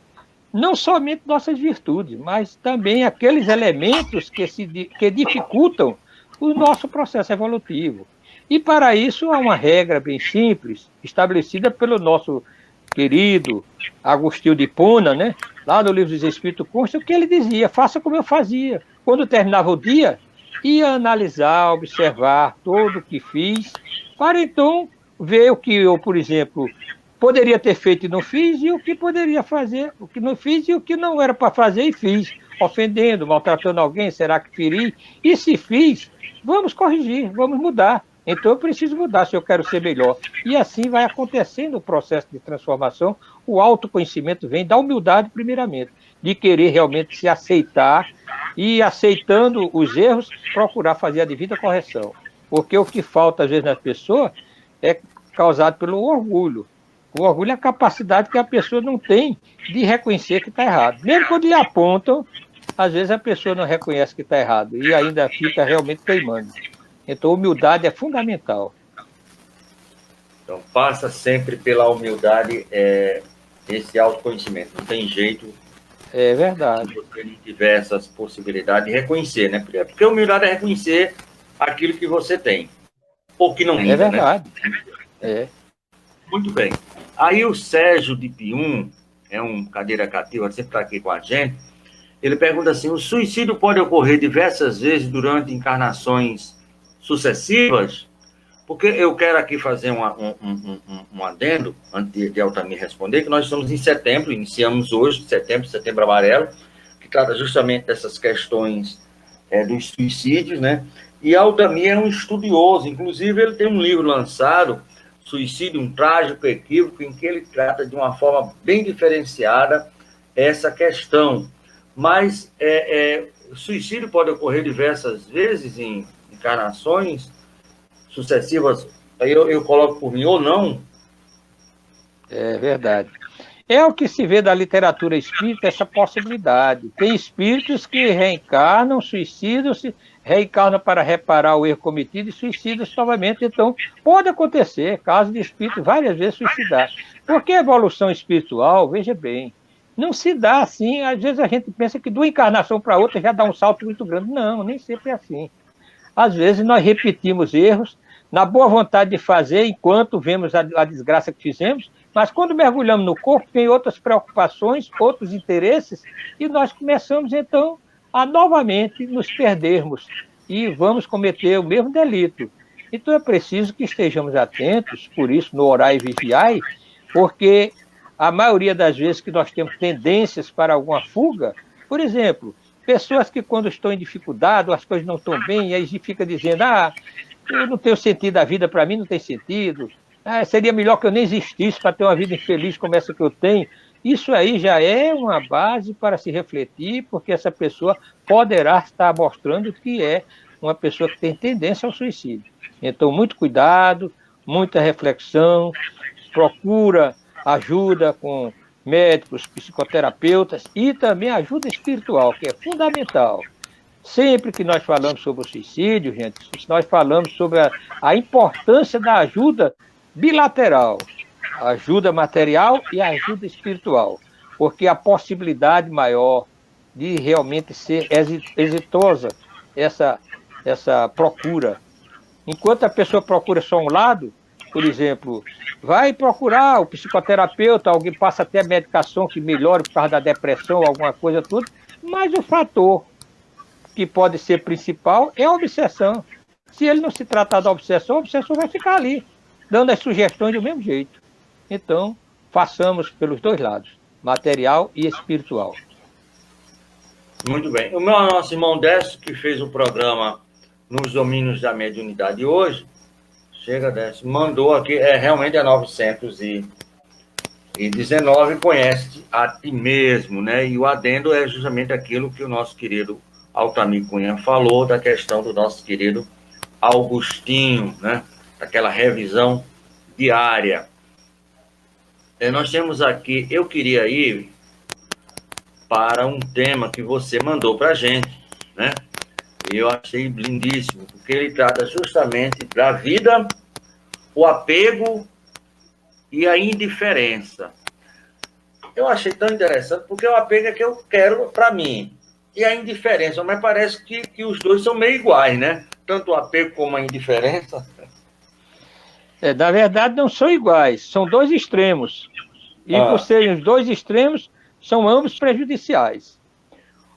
não somente nossas virtudes, mas também aqueles elementos que dificultam o nosso processo evolutivo. E para isso há uma regra bem simples, estabelecida pelo nosso querido Agostinho de Hipona, né? Lá no Livro dos Espíritos consta o que ele dizia: faça como eu fazia. Quando terminava o dia, ia analisar, observar tudo o que fiz, para então ver o que eu, por exemplo, poderia ter feito e não fiz, e o que poderia fazer, o que não fiz e o que não era para fazer e fiz, ofendendo, maltratando alguém, será que feri? E se fiz, vamos corrigir, vamos mudar. Então eu preciso mudar se eu quero ser melhor. E assim vai acontecendo o processo de transformação. O autoconhecimento vem da humildade, primeiramente, de querer realmente se aceitar e, aceitando os erros, procurar fazer a devida correção. Porque o que falta, às vezes, nas pessoas é causado pelo orgulho. O orgulho é a capacidade que a pessoa não tem de reconhecer que está errado. Mesmo quando lhe apontam, às vezes a pessoa não reconhece que está errado e ainda fica realmente teimando. Então, humildade é fundamental. Então, passa sempre pela humildade esse autoconhecimento. Não tem jeito. É verdade. Se você não tiver essas possibilidades de reconhecer, né? Porque humildade é reconhecer aquilo que você tem. Ou que não tem. É verdade. Né? É. Muito bem. Aí o Sérgio de Pium, é um cadeira cativa, sempre está aqui com a gente. Ele pergunta assim: o suicídio pode ocorrer diversas vezes durante encarnações sucessivas? Porque eu quero aqui fazer um adendo, antes de Altamir responder, que nós estamos em setembro, iniciamos hoje, setembro amarelo, que trata justamente dessas questões dos suicídios, né? E Altamir é um estudioso, inclusive ele tem um livro lançado, Suicídio, um Trágico Equívoco, em que ele trata de uma forma bem diferenciada essa questão. Mas o suicídio pode ocorrer diversas vezes em encarnações? sucessivas, aí eu coloco por mim ou não. É verdade. É o que se vê da literatura espírita, essa possibilidade. Tem espíritos que reencarnam, suicidam-se, reencarnam para reparar o erro cometido e suicidam-se novamente. Então, pode acontecer, caso de espírito várias vezes suicidar. Porque a evolução espiritual, veja bem, não se dá assim. Às vezes a gente pensa que de uma encarnação para outra já dá um salto muito grande. Não, nem sempre é assim. Às vezes nós repetimos erros, na boa vontade de fazer, enquanto vemos a desgraça que fizemos, mas quando mergulhamos no corpo, tem outras preocupações, outros interesses, e nós começamos, então, a novamente nos perdermos e vamos cometer o mesmo delito. Então é preciso que estejamos atentos, por isso, no orai e vigiai, porque a maioria das vezes que nós temos tendências para alguma fuga, por exemplo, pessoas que quando estão em dificuldade, ou as coisas não estão bem, e aí fica dizendo, eu não tenho sentido, a vida para mim não tem sentido, seria melhor que eu nem existisse para ter uma vida infeliz como essa que eu tenho. Isso aí já é uma base para se refletir, porque essa pessoa poderá estar mostrando que é uma pessoa que tem tendência ao suicídio. Então, muito cuidado, muita reflexão, procura ajuda com médicos, psicoterapeutas e também ajuda espiritual, que é fundamental. Sempre que nós falamos sobre o suicídio, gente, nós falamos sobre a importância da ajuda bilateral, ajuda material e ajuda espiritual, porque a possibilidade maior de realmente ser exitosa essa procura. Enquanto a pessoa procura só um lado, por exemplo, vai procurar o psicoterapeuta, alguém passa até medicação que melhora por causa da depressão, alguma coisa, tudo, mas o fator que pode ser principal é a obsessão. Se ele não se tratar da obsessão, a obsessão vai ficar ali, dando as sugestões do mesmo jeito. Então, façamos pelos dois lados, material e espiritual. Muito bem. O nosso irmão Décio, que fez o programa nos domínios da mediunidade hoje, chega Décio, mandou aqui, realmente é 919, conhece a ti mesmo, né? E o adendo é justamente aquilo que o nosso querido Altamir Cunha falou, da questão do nosso querido Augustinho, né? Daquela revisão diária. Nós temos aqui, eu queria ir para um tema que você mandou para a gente, né? Eu achei lindíssimo, porque ele trata justamente da vida, o apego e a indiferença. Eu achei tão interessante, porque o apego é que eu quero para mim, e a indiferença, mas parece que os dois são meio iguais, né? Tanto o apego como a indiferença. Na verdade, não são iguais, são dois extremos. E por serem os dois extremos, são ambos prejudiciais.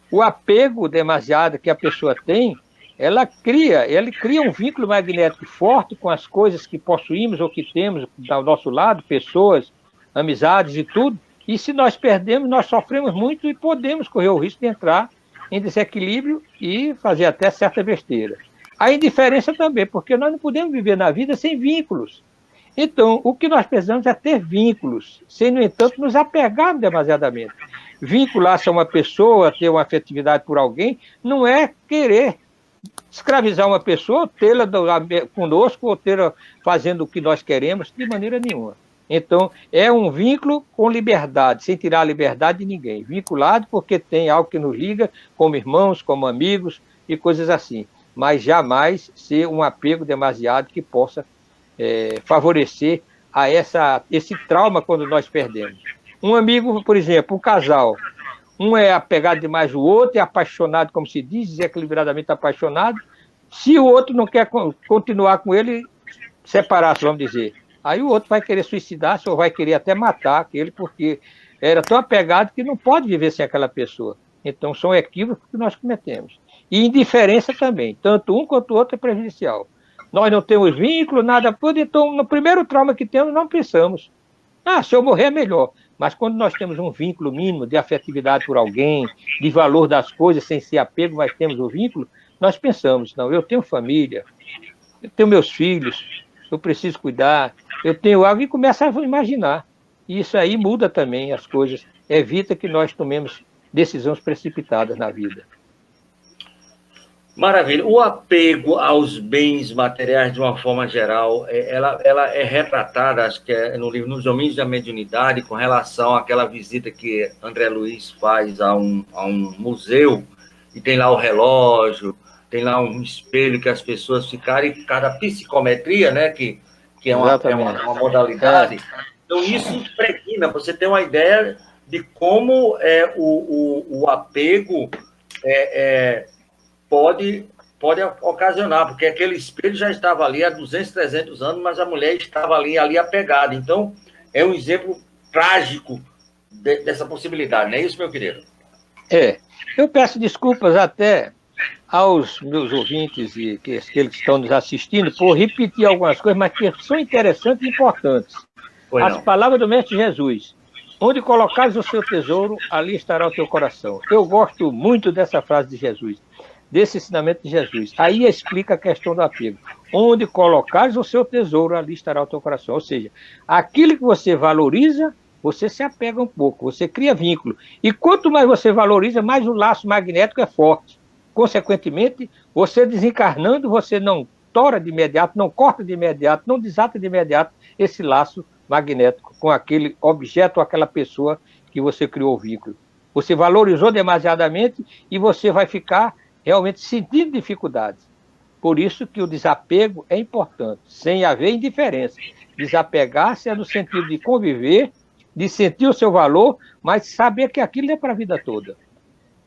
O apego demasiado que a pessoa tem, ele cria um vínculo magnético forte com as coisas que possuímos ou que temos ao nosso lado, pessoas, amizades e tudo. E se nós perdemos, nós sofremos muito e podemos correr o risco de entrar em desequilíbrio e fazer até certa besteira. A indiferença também, porque nós não podemos viver na vida sem vínculos. Então, o que nós precisamos é ter vínculos, sem, no entanto, nos apegarmos demasiadamente. Vincular-se a uma pessoa, ter uma afetividade por alguém, não é querer escravizar uma pessoa, tê-la conosco ou tê-la fazendo o que nós queremos, de maneira nenhuma. Então, é um vínculo com liberdade, sem tirar a liberdade de ninguém. Vinculado porque tem algo que nos liga, como irmãos, como amigos e coisas assim. Mas jamais ser um apego demasiado que possa favorecer a esse trauma quando nós perdemos. Um amigo, por exemplo, um casal, um é apegado demais ao outro, é apaixonado, como se diz, desequilibradamente apaixonado. Se o outro não quer continuar com ele, separar-se, vamos dizer. Aí o outro vai querer suicidar-se ou vai querer até matar aquele, porque era tão apegado que não pode viver sem aquela pessoa. Então são equívocos que nós cometemos. E indiferença também, tanto um quanto o outro é prejudicial. Nós não temos vínculo, nada, então no primeiro trauma que temos não pensamos. Se eu morrer é melhor. Mas quando nós temos um vínculo mínimo de afetividade por alguém, de valor das coisas, sem ser apego, mas temos o vínculo, nós pensamos, não, eu tenho família, eu tenho meus filhos, eu preciso cuidar, eu tenho algo, e começa a imaginar. E isso aí muda também as coisas, evita que nós tomemos decisões precipitadas na vida. Maravilha. O apego aos bens materiais, de uma forma geral, ela é retratada, acho que é no livro Nos Domínios da Mediunidade, com relação àquela visita que André Luiz faz a um museu, e tem lá o relógio, tem lá um espelho que as pessoas ficaram, e cada psicometria, né, que é uma modalidade. Então, isso impregna, você tem uma ideia de como o apego pode ocasionar, porque aquele espelho já estava ali há 200, 300 anos, mas a mulher estava ali apegada. Então, é um exemplo trágico dessa possibilidade, não é isso, meu querido? Eu peço desculpas até aos meus ouvintes e aqueles que estão nos assistindo por repetir algumas coisas, mas que são interessantes e importantes. As palavras do Mestre Jesus: onde colocares o seu tesouro, ali estará o teu coração. Eu gosto muito dessa frase de Jesus, desse ensinamento de Jesus. Aí explica a questão do apego. Onde colocares o seu tesouro, ali estará o teu coração. Ou seja, aquilo que você valoriza, você se apega um pouco, você cria vínculo. E quanto mais você valoriza, mais o laço magnético é forte. Consequentemente, você desencarnando, você não tora de imediato, não corta de imediato, não desata de imediato esse laço magnético com aquele objeto ou aquela pessoa que você criou o vínculo. Você valorizou demasiadamente e você vai ficar realmente sentindo dificuldades. Por isso que o desapego é importante, sem haver indiferença. Desapegar-se é no sentido de conviver, de sentir o seu valor, mas saber que aquilo é para a vida toda.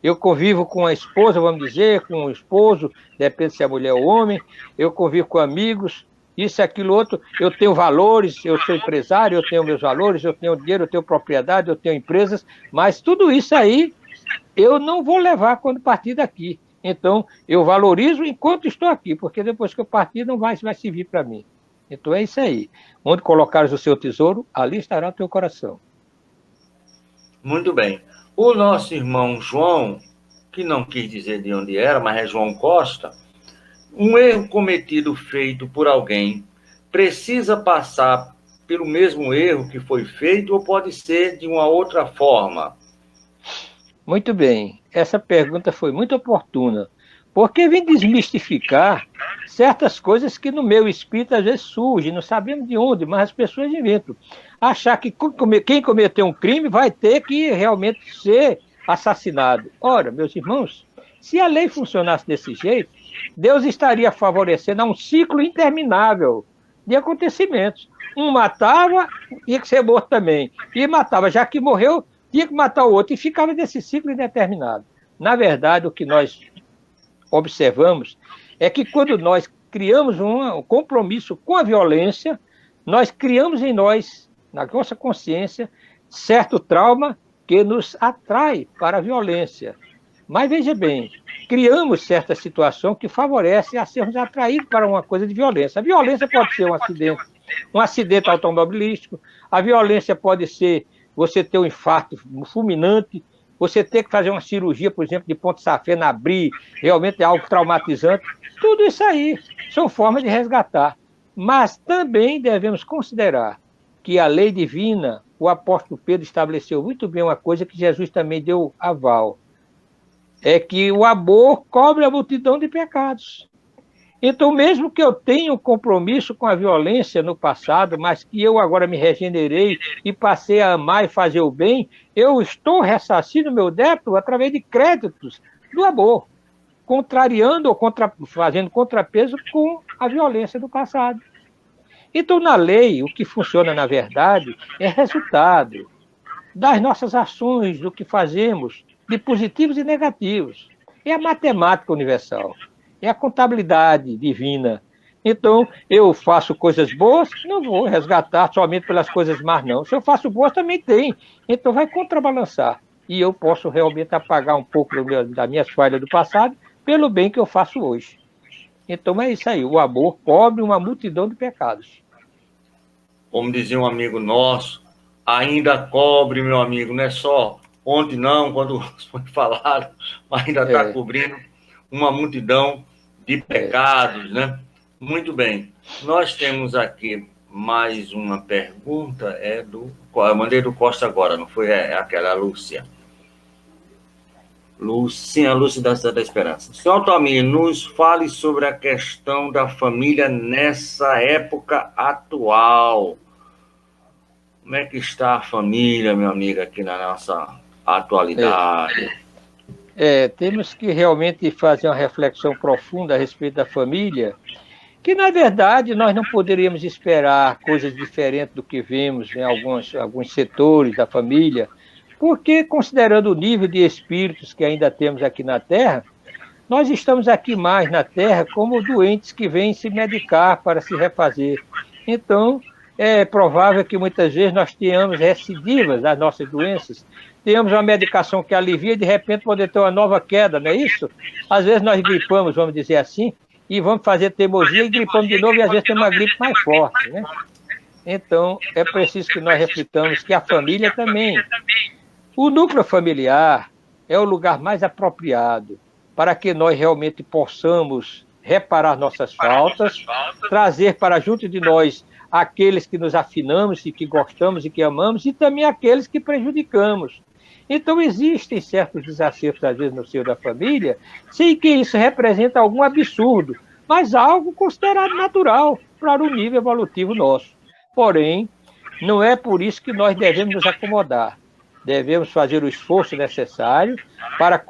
Eu convivo com a esposa, vamos dizer, com o esposo, depende se é mulher ou homem, eu convivo com amigos, isso, aquilo, outro, eu tenho valores, eu sou empresário, eu tenho meus valores, eu tenho dinheiro, eu tenho propriedade, eu tenho empresas, mas tudo isso aí eu não vou levar quando partir daqui. Então, eu valorizo enquanto estou aqui, porque depois que eu partir não vai servir para mim. Então é isso aí. Onde colocares o seu tesouro, ali estará o teu coração. Muito bem. O nosso irmão João, que não quis dizer de onde era, mas é João Costa, um erro cometido, feito por alguém, precisa passar pelo mesmo erro que foi feito ou pode ser de uma outra forma? Muito bem. Essa pergunta foi muito oportuna, porque vem desmistificar certas coisas que no meu espírito às vezes surgem, não sabemos de onde, mas as pessoas inventam. Achar que quem cometeu um crime vai ter que realmente ser assassinado. Ora, meus irmãos, se a lei funcionasse desse jeito, Deus estaria favorecendo a um ciclo interminável de acontecimentos. Um matava, tinha que ser morto também. E matava, já que morreu, tinha que matar o outro. E ficava nesse ciclo indeterminado. Na verdade, o que nós observamos é que quando nós criamos um compromisso com a violência, nós criamos em nós, na nossa consciência, certo trauma que nos atrai para a violência. Mas veja bem, criamos certa situação que favorece a sermos atraídos para uma coisa de violência. A violência pode ser um acidente automobilístico, a violência pode ser você ter um infarto fulminante, você ter que fazer uma cirurgia, por exemplo, de ponto safena, abrir, realmente é algo traumatizante. Tudo isso aí são formas de resgatar. Mas também devemos considerar que a lei divina, o apóstolo Pedro estabeleceu muito bem uma coisa que Jesus também deu aval, é que o amor cobre a multidão de pecados. Então, mesmo que eu tenha um compromisso com a violência no passado, mas que eu agora me regenerei e passei a amar e fazer o bem, eu estou ressarcindo meu débito através de créditos do amor, contrariando ou fazendo contrapeso com a violência do passado. Então, na lei, o que funciona, na verdade, é resultado das nossas ações, do que fazemos, de positivos e negativos. É a matemática universal, é a contabilidade divina. Então, eu faço coisas boas, não vou resgatar somente pelas coisas más, não. Se eu faço boas, também tem. Então, vai contrabalançar. E eu posso realmente apagar um pouco das minhas falhas do passado pelo bem que eu faço hoje. Então, é isso aí. O amor cobre uma multidão de pecados. Como dizia um amigo nosso, ainda cobre, meu amigo, não é só ontem não, quando foi falado, mas ainda está cobrindo uma multidão de pecados, né? Muito bem. Nós temos aqui mais uma pergunta, eu mandei do Costa agora, não foi? É aquela Lúcia. Luz, sim, a luz da esperança. Senhor Altamir, nos fale sobre a questão da família nessa época atual. Como é que está a família, meu amigo, aqui na nossa atualidade? Temos que realmente fazer uma reflexão profunda a respeito da família, que, na verdade, nós não poderíamos esperar coisas diferentes do que vemos em alguns setores da família, porque, considerando o nível de espíritos que ainda temos aqui na Terra, nós estamos aqui mais na Terra como doentes que vêm se medicar para se refazer. Então, é provável que muitas vezes nós tenhamos recidivas das nossas doenças, tenhamos uma medicação que alivia e de repente poder ter uma nova queda, não é isso? Às vezes nós gripamos, vamos dizer assim, e vamos fazer teimosia e gripamos de novo e às vezes tem uma gripe mais forte, né? Então, é preciso que nós reflitamos que a família também. O núcleo familiar é o lugar mais apropriado para que nós realmente possamos reparar nossas faltas, trazer para junto de nós aqueles que nos afinamos e que gostamos e que amamos, e também aqueles que prejudicamos. Então, existem certos desacertos, às vezes, no seio da família, sem que isso represente algum absurdo, mas algo considerado natural para o nível evolutivo nosso. Porém, não é por isso que nós devemos nos acomodar. Devemos fazer o esforço necessário para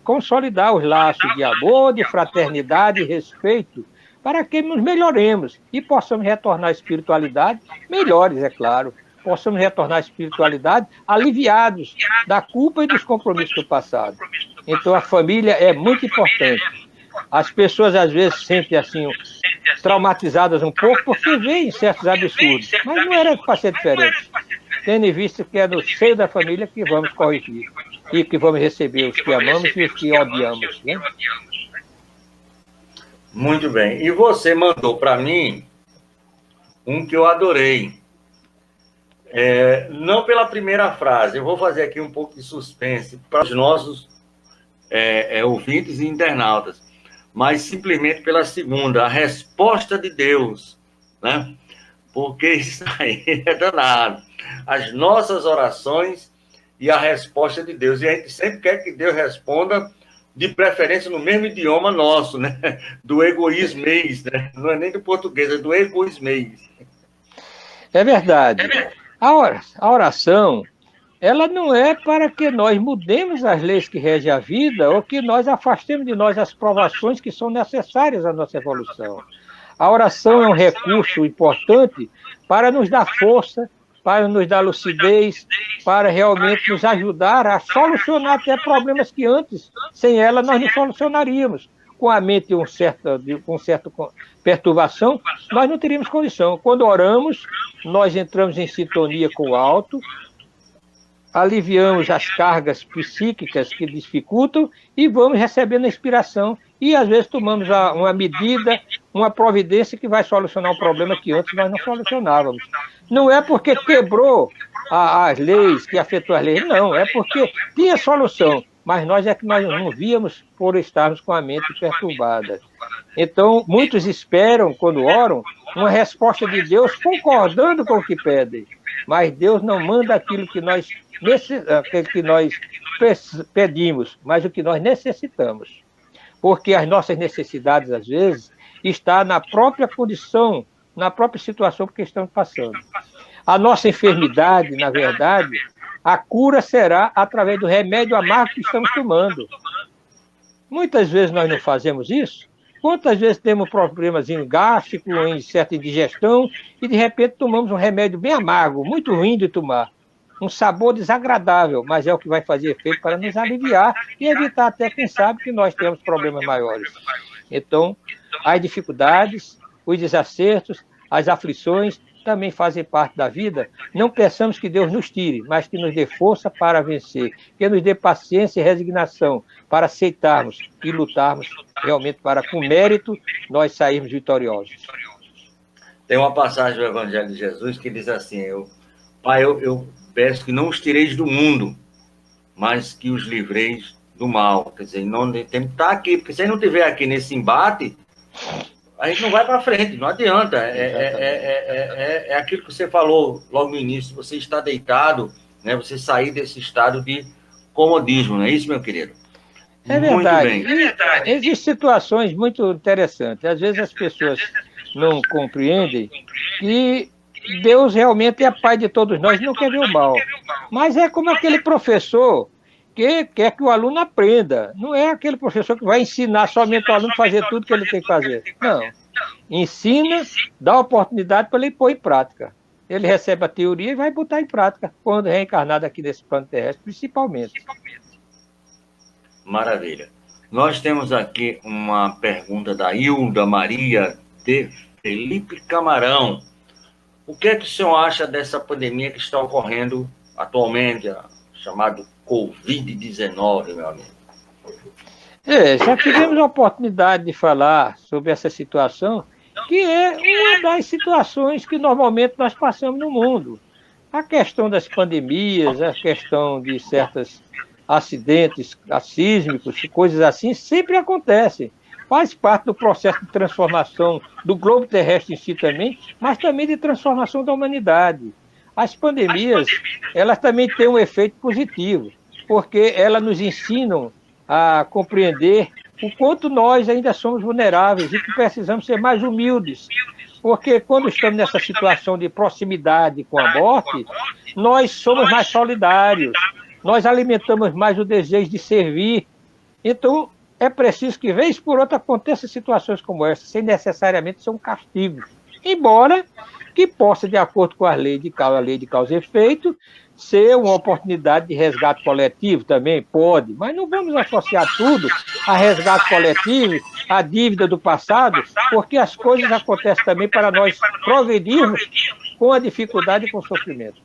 consolidar os laços de amor, de fraternidade e respeito, para que nos melhoremos e possamos retornar à espiritualidade melhores, é claro. Possamos retornar à espiritualidade aliviados da culpa e dos compromissos do passado. Então, a família é muito importante. As pessoas, às vezes, se sentem assim, traumatizadas um pouco porque veem certos absurdos, mas não era para ser diferente. Tendo em vista que é no seio da família que vamos corrigir e que vamos receber os que amamos e os que odiamos, né? Muito bem. E você mandou para mim um que eu adorei. Não pela primeira frase, eu vou fazer aqui um pouco de suspense para os nossos ouvintes e internautas, mas simplesmente pela segunda, a resposta de Deus, né? Porque isso aí é danado. As nossas orações e a resposta de Deus. E a gente sempre quer que Deus responda, de preferência no mesmo idioma nosso, né? Do egoísmês, né? Não é nem do português, é do egoísmês. É verdade. A oração, ela não é para que nós mudemos as leis que regem a vida ou que nós afastemos de nós as provações que são necessárias à nossa evolução. A oração é um recurso importante para nos dar força, para nos dar lucidez, para realmente nos ajudar a solucionar até problemas que antes, sem ela, nós não solucionaríamos. Com a mente com certa perturbação, nós não teríamos condição. Quando oramos, nós entramos em sintonia com o alto, aliviamos as cargas psíquicas que dificultam e vamos recebendo a inspiração e, às vezes, tomamos uma medida, uma providência que vai solucionar um problema que antes nós não solucionávamos. Não é porque quebrou as leis, que afetou as leis, não, é porque tinha solução, mas nós não víamos por estarmos com a mente perturbada. Então, muitos esperam, quando oram, uma resposta de Deus concordando com o que pedem, mas Deus não manda aquilo que nós pedimos, mas o que nós necessitamos. Porque as nossas necessidades, às vezes, estão na própria condição, na própria situação que estamos passando. A nossa enfermidade, na verdade, a cura será através do remédio amargo que estamos tomando. Muitas vezes nós não fazemos isso. Quantas vezes temos problemas em gástrico, em certa indigestão, e de repente tomamos um remédio bem amargo, muito ruim de tomar. Um sabor desagradável, mas é o que vai fazer efeito para nos aliviar e evitar até, quem sabe, que nós tenhamos problemas maiores. Então, as dificuldades, os desacertos, as aflições também fazem parte da vida. Não peçamos que Deus nos tire, mas que nos dê força para vencer, que nos dê paciência e resignação para aceitarmos e lutarmos realmente para, com mérito, nós sairmos vitoriosos. Tem uma passagem do Evangelho de Jesus que diz assim: Pai, eu peço que não os tireis do mundo, mas que os livreis do mal. Quer dizer, não tem que estar aqui, porque se ele não estiver aqui nesse embate, a gente não vai para frente, não adianta. É aquilo que você falou logo no início, você está deitado, né? Você sair desse estado de comodismo, não é isso, meu querido? É verdade. Existem situações muito interessantes. Às vezes as pessoas não compreendem que Deus realmente é pai de todos nós, não quer ver o mal. Mas é como aquele professor que quer que o aluno aprenda. Não é aquele professor que vai ensinar somente o aluno a fazer tudo que ele tem que fazer. Não. Ensina, dá oportunidade para ele pôr em prática. Ele recebe a teoria e vai botar em prática quando reencarnado aqui nesse plano terrestre, principalmente. Maravilha. Nós temos aqui uma pergunta da Hilda Maria de Felipe Camarão. O que é que o senhor acha dessa pandemia que está ocorrendo atualmente, chamado Covid-19, meu amigo? Já tivemos a oportunidade de falar sobre essa situação, que é uma das situações que normalmente nós passamos no mundo. A questão das pandemias, a questão de certos acidentes sísmicos, coisas assim, sempre acontecem. Faz parte do processo de transformação do globo terrestre em si também, mas também de transformação da humanidade. As pandemias, elas também têm um efeito positivo, porque elas nos ensinam a compreender o quanto nós ainda somos vulneráveis e que precisamos ser mais humildes. Porque quando estamos nessa situação de proximidade com a morte, nós somos mais solidários, nós alimentamos mais o desejo de servir. Então, é preciso que, vez por outra, aconteçam situações como essa, sem necessariamente ser um castigo. Embora que possa, de acordo com a lei de causa e efeito, ser uma oportunidade de resgate coletivo também, pode. Mas não vamos associar tudo a resgate coletivo, a dívida do passado, porque as coisas acontecem também para nós progredirmos com a dificuldade e com o sofrimento.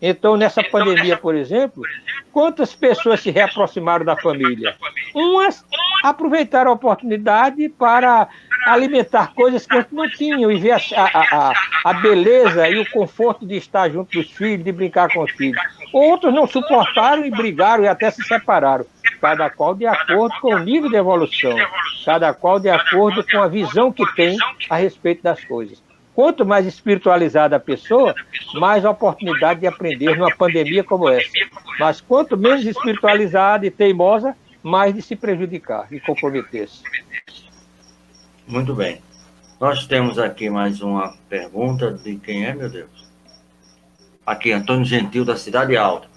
Então, nessa pandemia, por exemplo, quantas pessoas se reaproximaram da família? Umas aproveitaram a oportunidade para alimentar coisas que antes não tinham e ver a beleza e o conforto de estar junto dos filhos, de brincar com os filhos. Outros não suportaram e brigaram e até se separaram. Cada qual de acordo com o nível de evolução, cada qual de acordo com a visão que tem a respeito das coisas. Quanto mais espiritualizada a pessoa, mais oportunidade de aprender numa pandemia como essa. Mas quanto menos espiritualizada e teimosa, mais de se prejudicar e comprometer-se. Muito bem. Nós temos aqui mais uma pergunta de quem é, meu Deus? Aqui, Antônio Gentil, da Cidade Alta.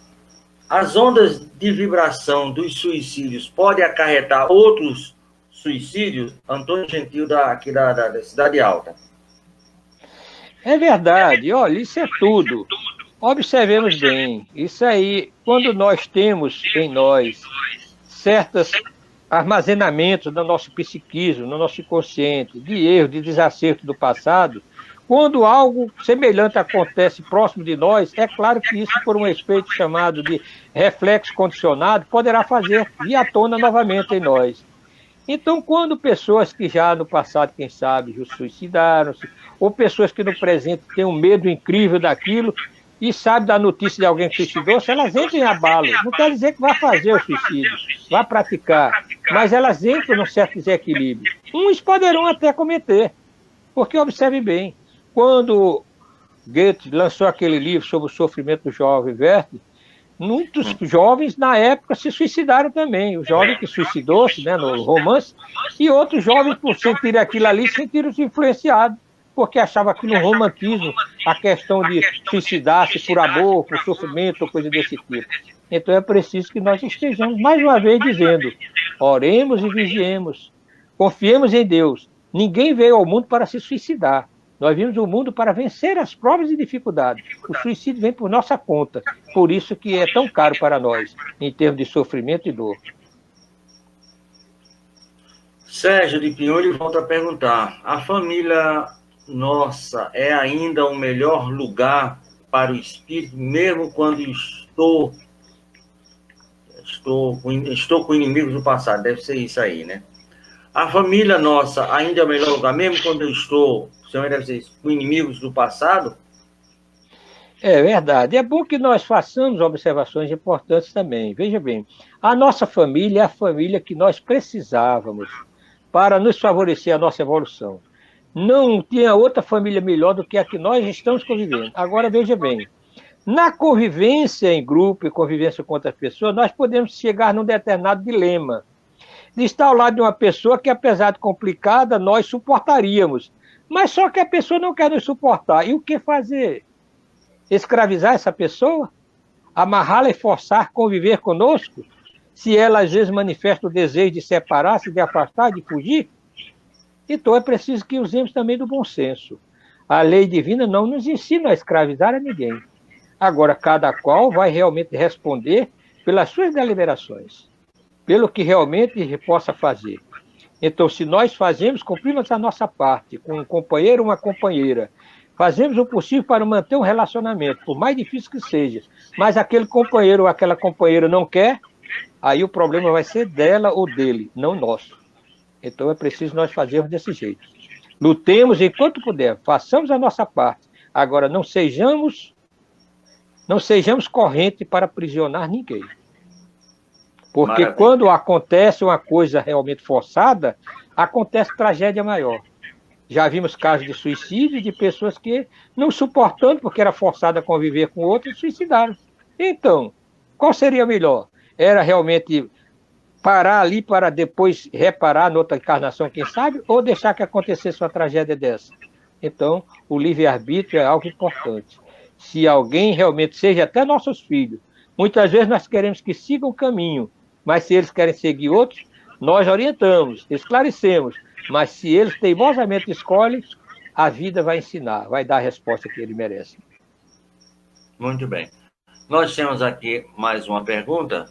As ondas de vibração dos suicídios podem acarretar outros suicídios? Antônio Gentil, aqui da Cidade Alta. É verdade, olha, isso é tudo. Observemos bem, isso aí, quando nós temos em nós certos armazenamentos no nosso psiquismo, no nosso inconsciente, de erro, de desacerto do passado, quando algo semelhante acontece próximo de nós, é claro que isso, por um efeito chamado de reflexo condicionado, poderá fazer vir à tona novamente em nós. Então, quando pessoas que já no passado, quem sabe, já suicidaram-se, ou pessoas que no presente têm um medo incrível daquilo e sabem da notícia de alguém que suicidou-se, elas entram em abalo. Não quer dizer que vai fazer o suicídio, vai praticar, mas elas entram num certo desequilíbrio. Uns poderão até cometer, porque observe bem, quando Goethe lançou aquele livro sobre o sofrimento do jovem Werther, muitos jovens, na época, se suicidaram também. O jovem que suicidou-se, né, no romance, e outros jovens, por sentirem aquilo ali, sentiram-se influenciados, porque achavam aquilo um romantismo, a questão de suicidar-se por amor, por sofrimento, ou coisa desse tipo. Então é preciso que nós estejamos, mais uma vez, dizendo, oremos e vigiemos, confiemos em Deus. Ninguém veio ao mundo para se suicidar. Nós vimos o mundo para vencer as provas e dificuldades. O suicídio vem por nossa conta. Por isso que é tão caro para nós, em termos de sofrimento e dor. Sérgio de Pinhões volta a perguntar. A família nossa é ainda o melhor lugar para o espírito, mesmo quando estou com inimigos do passado? Deve ser isso aí, né? A família nossa ainda é o melhor lugar, mesmo quando eu estou, deve ser isso, com inimigos do passado? É verdade. É bom que nós façamos observações importantes também. Veja bem, a nossa família é a família que nós precisávamos para nos favorecer a nossa evolução. Não tinha outra família melhor do que a que nós estamos convivendo. Agora, veja bem, Na convivência em grupo e convivência com outras pessoas, nós podemos chegar num determinado dilema de estar ao lado de uma pessoa que, apesar de complicada, nós suportaríamos. Mas só que a pessoa não quer nos suportar. E o que fazer? Escravizar essa pessoa? Amarrá-la e forçar a conviver conosco? Se ela, às vezes, manifesta o desejo de separar-se, de afastar, de fugir? Então é preciso que usemos também do bom senso. A lei divina não nos ensina a escravizar a ninguém. Agora, cada qual vai realmente responder pelas suas deliberações, pelo que realmente possa fazer. Então, se nós fazemos, cumprimos a nossa parte, com um companheiro ou uma companheira, fazemos o possível para manter um relacionamento, por mais difícil que seja, mas aquele companheiro ou aquela companheira não quer, aí o problema vai ser dela ou dele, não nosso. Então, é preciso nós fazermos desse jeito. Lutemos enquanto puder, façamos a nossa parte. Agora, não sejamos corrente para aprisionar ninguém. Porque Maravilha. Quando acontece uma coisa realmente forçada, acontece tragédia maior. Já vimos casos de suicídio de pessoas que, não suportando, porque era forçada a conviver com outros, suicidaram. Então, qual seria melhor? Era realmente parar ali para depois reparar noutra encarnação, quem sabe, ou deixar que acontecesse uma tragédia dessa? Então, o livre-arbítrio é algo importante. Se alguém realmente, seja até nossos filhos, muitas vezes nós queremos que sigam o caminho, mas se eles querem seguir outros, nós orientamos, esclarecemos, mas se eles teimosamente escolhem, a vida vai ensinar, vai dar a resposta que ele merece. Muito bem. Nós temos aqui mais uma pergunta,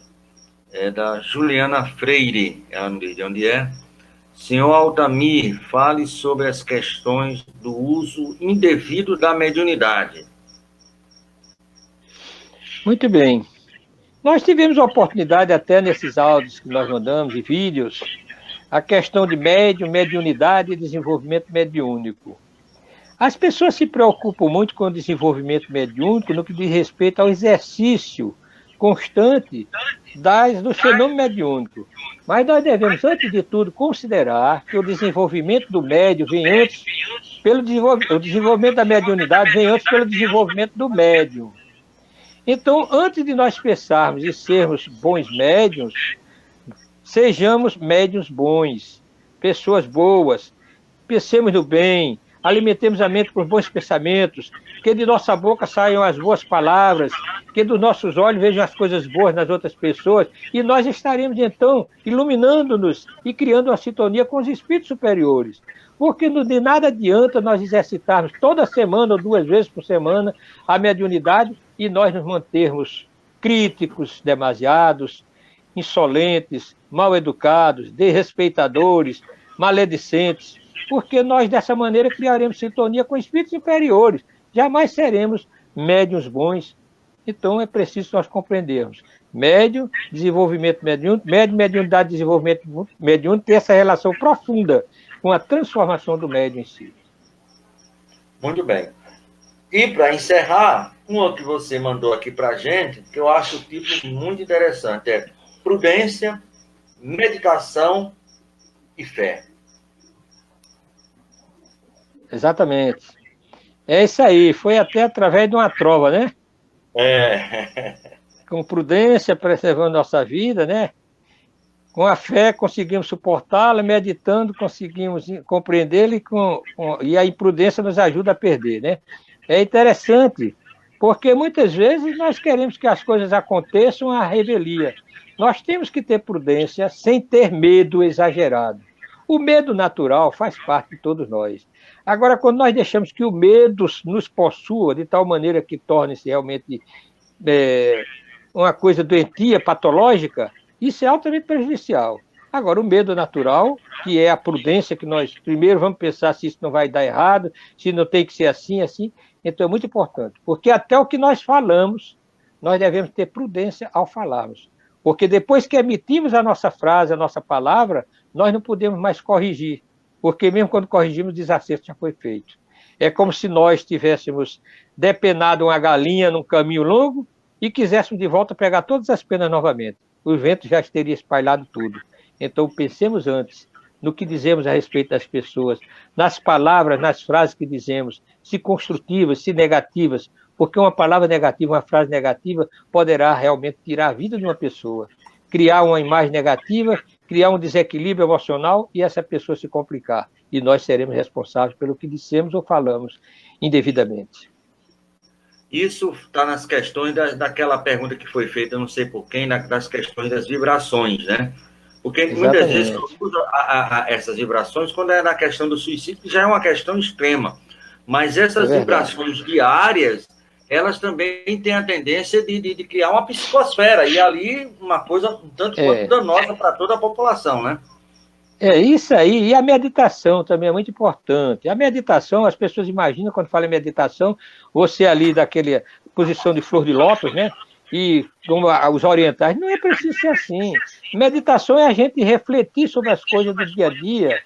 é da Juliana Freire, ela não diz de onde é. Senhor Altamir, fale sobre as questões do uso indevido da mediunidade. Muito bem. Nós tivemos a oportunidade, até nesses áudios que nós mandamos e vídeos, a questão de mediunidade e desenvolvimento mediúnico. As pessoas se preocupam muito com o desenvolvimento mediúnico no que diz respeito ao exercício constante do fenômeno mediúnico. Mas nós devemos, antes de tudo, considerar que o desenvolvimento do médium vem antes, o desenvolvimento da mediunidade vem antes pelo desenvolvimento do médium. Então, antes de nós pensarmos em sermos bons médiuns, sejamos médiuns bons, pessoas boas, pensemos no bem, alimentemos a mente com bons pensamentos, que de nossa boca saiam as boas palavras, que dos nossos olhos vejam as coisas boas nas outras pessoas, e nós estaremos, então, iluminando-nos e criando uma sintonia com os espíritos superiores. Porque de nada adianta nós exercitarmos toda semana ou 2 vezes por semana a mediunidade e nós nos mantermos críticos demasiados, insolentes, mal educados, desrespeitadores, maledicentes, porque nós dessa maneira criaremos sintonia com espíritos inferiores, jamais seremos médiuns bons. Então é preciso nós compreendermos. Médium, desenvolvimento mediúnico, mediunidade, desenvolvimento mediúnico, ter essa relação profunda com a transformação do médium em si. Muito bem. E para encerrar, uma que você mandou aqui para a gente, que eu acho o título muito interessante, é Prudência, Medicação e Fé. Exatamente. É isso aí, foi até através de uma trova, né? Com prudência, preservando nossa vida, né? Com a fé conseguimos suportá-la, meditando conseguimos compreendê-la e a imprudência nos ajuda a perder, né? É interessante, porque muitas vezes nós queremos que as coisas aconteçam à revelia. Nós temos que ter prudência sem ter medo exagerado. O medo natural faz parte de todos nós. Agora, quando nós deixamos que o medo nos possua de tal maneira que torne-se realmente uma coisa doentia, patológica, isso é altamente prejudicial. Agora, o medo natural, que é a prudência, que nós primeiro vamos pensar se isso não vai dar errado, se não tem que ser assim, assim, então é muito importante. Porque até o que nós falamos, nós devemos ter prudência ao falarmos. Porque depois que emitimos a nossa frase, a nossa palavra, nós não podemos mais corrigir. Porque mesmo quando corrigimos, o desacerto já foi feito. É como se nós tivéssemos depenado uma galinha num caminho longo e quiséssemos de volta pegar todas as penas novamente. O vento já teria espalhado tudo. Então pensemos antes no que dizemos a respeito das pessoas, nas palavras, nas frases que dizemos, se construtivas, se negativas, porque uma palavra negativa, uma frase negativa, poderá realmente tirar a vida de uma pessoa, criar uma imagem negativa, criar um desequilíbrio emocional e essa pessoa se complicar. E nós seremos responsáveis pelo que dissemos ou falamos indevidamente. Isso está nas questões daquela pergunta que foi feita, não sei por quem, das questões das vibrações, né? Porque muitas vezes usa essas vibrações quando é na questão do suicídio, que já é uma questão extrema. Mas essas vibrações diárias, elas também têm a tendência de criar uma psicosfera, e ali uma coisa um tanto quanto danosa para toda a população, né? É isso aí, e a meditação também é muito importante. A meditação, as pessoas imaginam, quando falam em meditação, você ali daquela posição de flor de lótus, né? E como os orientais, não é preciso ser assim. Meditação é a gente refletir sobre as coisas do dia a dia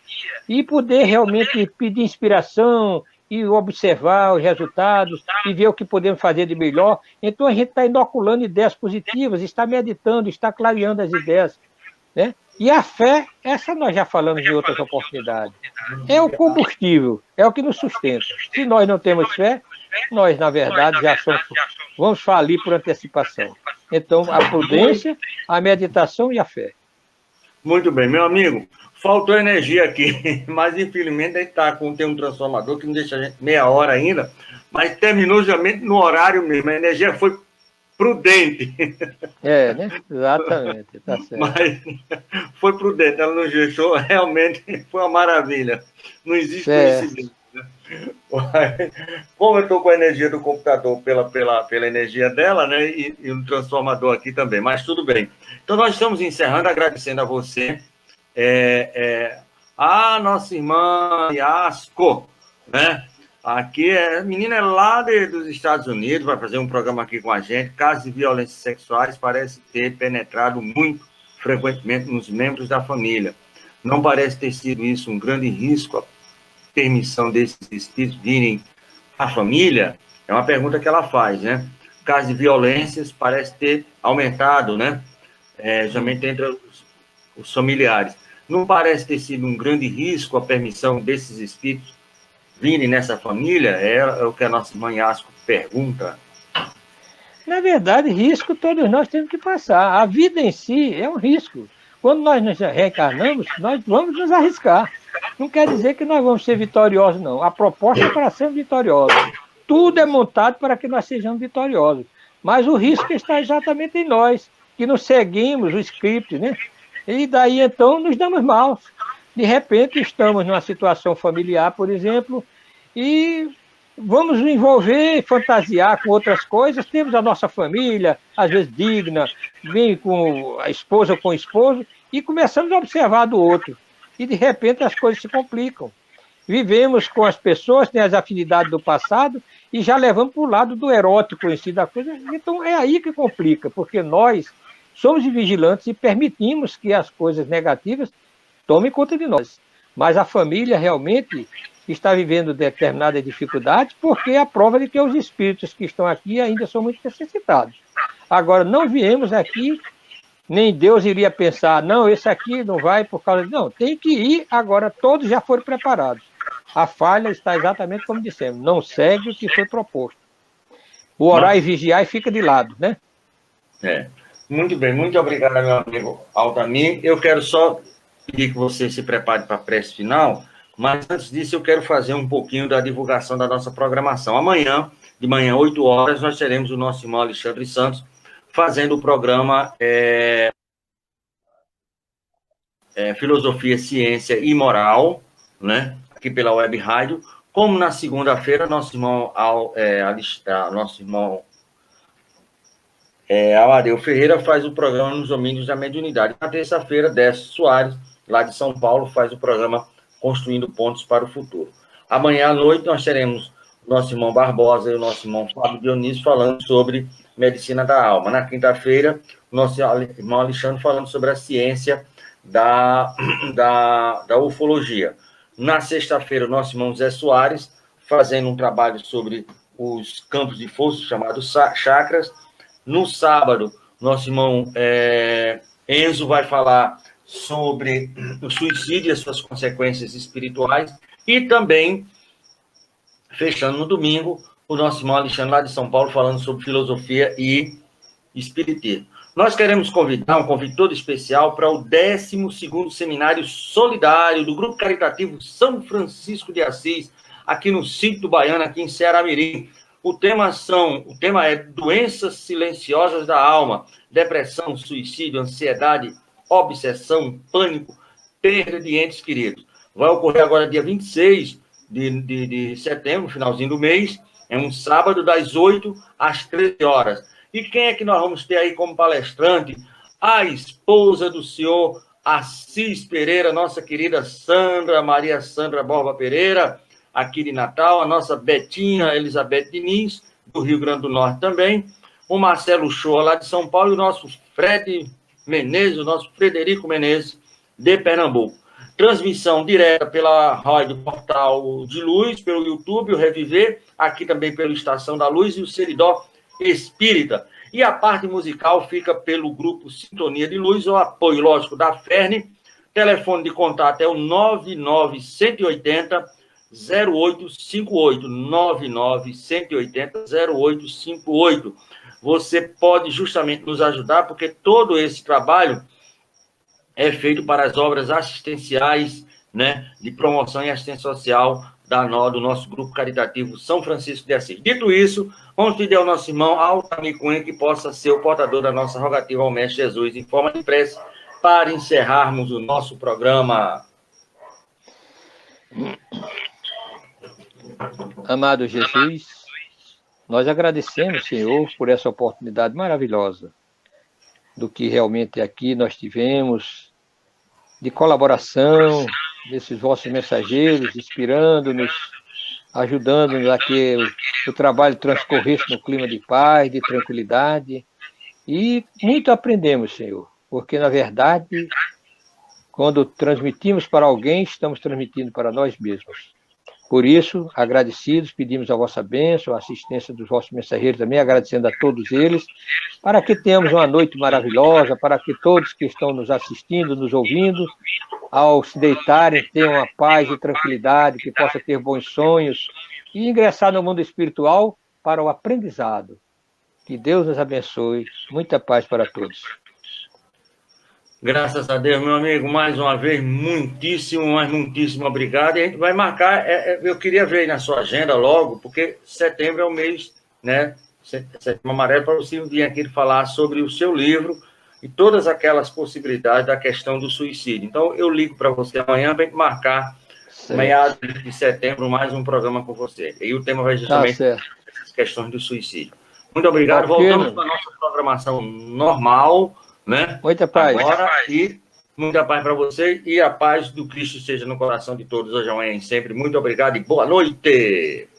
e poder realmente pedir inspiração e observar os resultados e ver o que podemos fazer de melhor. Então a gente está inoculando ideias positivas, está meditando, está clareando as ideias, né? E a fé, essa nós já falamos em outras oportunidades, é o combustível, é o que nos sustenta. Se nós não temos fé, nós, na verdade, vamos falir por antecipação. Então, a prudência, a meditação e a fé. Muito bem, meu amigo. Faltou energia aqui, mas infelizmente a gente tem um transformador que não deixa a gente meia hora ainda, mas terminou justamente no horário mesmo. A energia foi prudente. Né? Exatamente, tá certo. Mas foi prudente, ela nos deixou, realmente foi uma maravilha. Não existe coincidência. Como eu estou com a energia do computador pela energia dela, né? E um transformador aqui também, mas tudo bem. Então, nós estamos encerrando, agradecendo a você, a nossa irmã Yasco, né? Aqui a menina é lá dos Estados Unidos, vai fazer um programa aqui com a gente. Casos de violências sexuais parece ter penetrado muito frequentemente nos membros da família. Não parece ter sido isso um grande risco, a permissão desses espíritos virem à família? É uma pergunta que ela faz, né? Casos de violências parece ter aumentado, né? Justamente entre os familiares. Não parece ter sido um grande risco a permissão desses espíritos virem nessa família? É o que a nossa irmã Yasco pergunta. Na verdade, risco todos nós temos que passar. A vida em si é um risco. Quando nós nos reencarnamos, nós vamos nos arriscar. Não quer dizer que nós vamos ser vitoriosos, não. A proposta é para sermos vitoriosos. Tudo é montado para que nós sejamos vitoriosos. Mas o risco está exatamente em nós, que não seguimos o script, né? E daí, então, nos damos mal. De repente, estamos numa situação familiar, por exemplo, e vamos nos envolver, fantasiar com outras coisas. Temos a nossa família, às vezes digna, vem com a esposa ou com o esposo, e começamos a observar do outro. E, de repente, as coisas se complicam. Vivemos com as pessoas, tem as afinidades do passado, e já levamos para o lado do erótico em si da coisa. Então, é aí que complica, porque nós somos vigilantes e permitimos que as coisas negativas tomem conta de nós. Mas a família realmente está vivendo determinadas dificuldades porque é a prova de que os espíritos que estão aqui ainda são muito necessitados. Agora, não viemos aqui, nem Deus iria pensar, não, esse aqui não vai por causa de... Não, tem que ir agora, todos já foram preparados. A falha está exatamente como dissemos, não segue o que foi proposto. O orar e vigiar e fica de lado, né? Muito bem, muito obrigado, meu amigo Altamir. Eu quero só pedir que você se prepare para a prece final, mas antes disso eu quero fazer um pouquinho da divulgação da nossa programação. Amanhã, de manhã, 8 horas, nós teremos o nosso irmão Alexandre Santos fazendo o programa Filosofia, Ciência e Moral, né? Aqui pela Web Rádio. Como na segunda-feira, nosso irmão Amadeu Ferreira faz o programa nos domínios da mediunidade. Na terça-feira, Décio Soares, lá de São Paulo, faz o programa Construindo Pontos para o Futuro. Amanhã à noite nós teremos o nosso irmão Barbosa e o nosso irmão Fábio Dionísio falando sobre medicina da alma. Na quinta-feira, o nosso irmão Alexandre falando sobre a ciência da ufologia. Na sexta-feira, o nosso irmão Zé Soares fazendo um trabalho sobre os campos de força, chamados chakras. No sábado, nosso irmão Enzo vai falar sobre o suicídio e as suas consequências espirituais. E também, fechando no domingo, o nosso irmão Alexandre, lá de São Paulo, falando sobre filosofia e espiritismo. Nós queremos convidar um convite todo especial para o 12º Seminário Solidário do Grupo Caritativo São Francisco de Assis, aqui no sítio do Baiano, aqui em Ceará-Mirim. O tema é doenças silenciosas da alma, depressão, suicídio, ansiedade, obsessão, pânico, perda de entes queridos. Vai ocorrer agora dia 26 de setembro, finalzinho do mês, é um sábado, das 8 às 13 horas. E quem é que nós vamos ter aí como palestrante? A esposa do senhor Assis Pereira, nossa querida Maria Sandra Borba Pereira, aqui de Natal, a nossa Betinha Elizabeth Diniz, do Rio Grande do Norte também, o Marcelo Shoa, lá de São Paulo, e o nosso Fred Menezes, o nosso Frederico Menezes, de Pernambuco. Transmissão direta pela rádio Portal de Luz, pelo YouTube, o Reviver, aqui também pela Estação da Luz e o Seridó Espírita. E a parte musical fica pelo grupo Sintonia de Luz, o apoio, lógico, da Ferne. Telefone de contato é o 99180 0858, 99180 0858. Você pode justamente nos ajudar, porque todo esse trabalho é feito para as obras assistenciais, né, de promoção e assistência social do nosso grupo caritativo São Francisco de Assis. Dito isso, vamos pedir ao nosso irmão Altamir Cunha que possa ser o portador da nossa rogativa ao Mestre Jesus em forma de prece para encerrarmos o nosso programa. Amado Jesus, nós agradecemos, Senhor, por essa oportunidade maravilhosa do que realmente aqui nós tivemos de colaboração desses vossos mensageiros, inspirando-nos, ajudando-nos a que o trabalho transcorresse no clima de paz, de tranquilidade. E muito aprendemos, Senhor, porque, na verdade, quando transmitimos para alguém, estamos transmitindo para nós mesmos. Por isso, agradecidos, pedimos a vossa bênção, a assistência dos vossos mensageiros também, agradecendo a todos eles, para que tenhamos uma noite maravilhosa, para que todos que estão nos assistindo, nos ouvindo, ao se deitarem, tenham a paz e tranquilidade, que possa ter bons sonhos e ingressar no mundo espiritual para o aprendizado. Que Deus nos abençoe. Muita paz para todos. Graças a Deus, meu amigo, mais uma vez, muitíssimo obrigado. E a gente vai marcar, eu queria ver aí na sua agenda logo, porque setembro é o mês, né, Setembro Amarelo, para você vir aqui falar sobre o seu livro e todas aquelas possibilidades da questão do suicídio. Então, eu ligo para você amanhã para a gente marcar, meados de setembro, mais um programa com você. E o tema vai justamente as questões do suicídio. Muito obrigado. Voltamos para a nossa programação normal, né? Muita paz. Agora, e muita paz para você e a paz do Cristo seja no coração de todos hoje, amanhã e sempre. Muito obrigado e boa noite.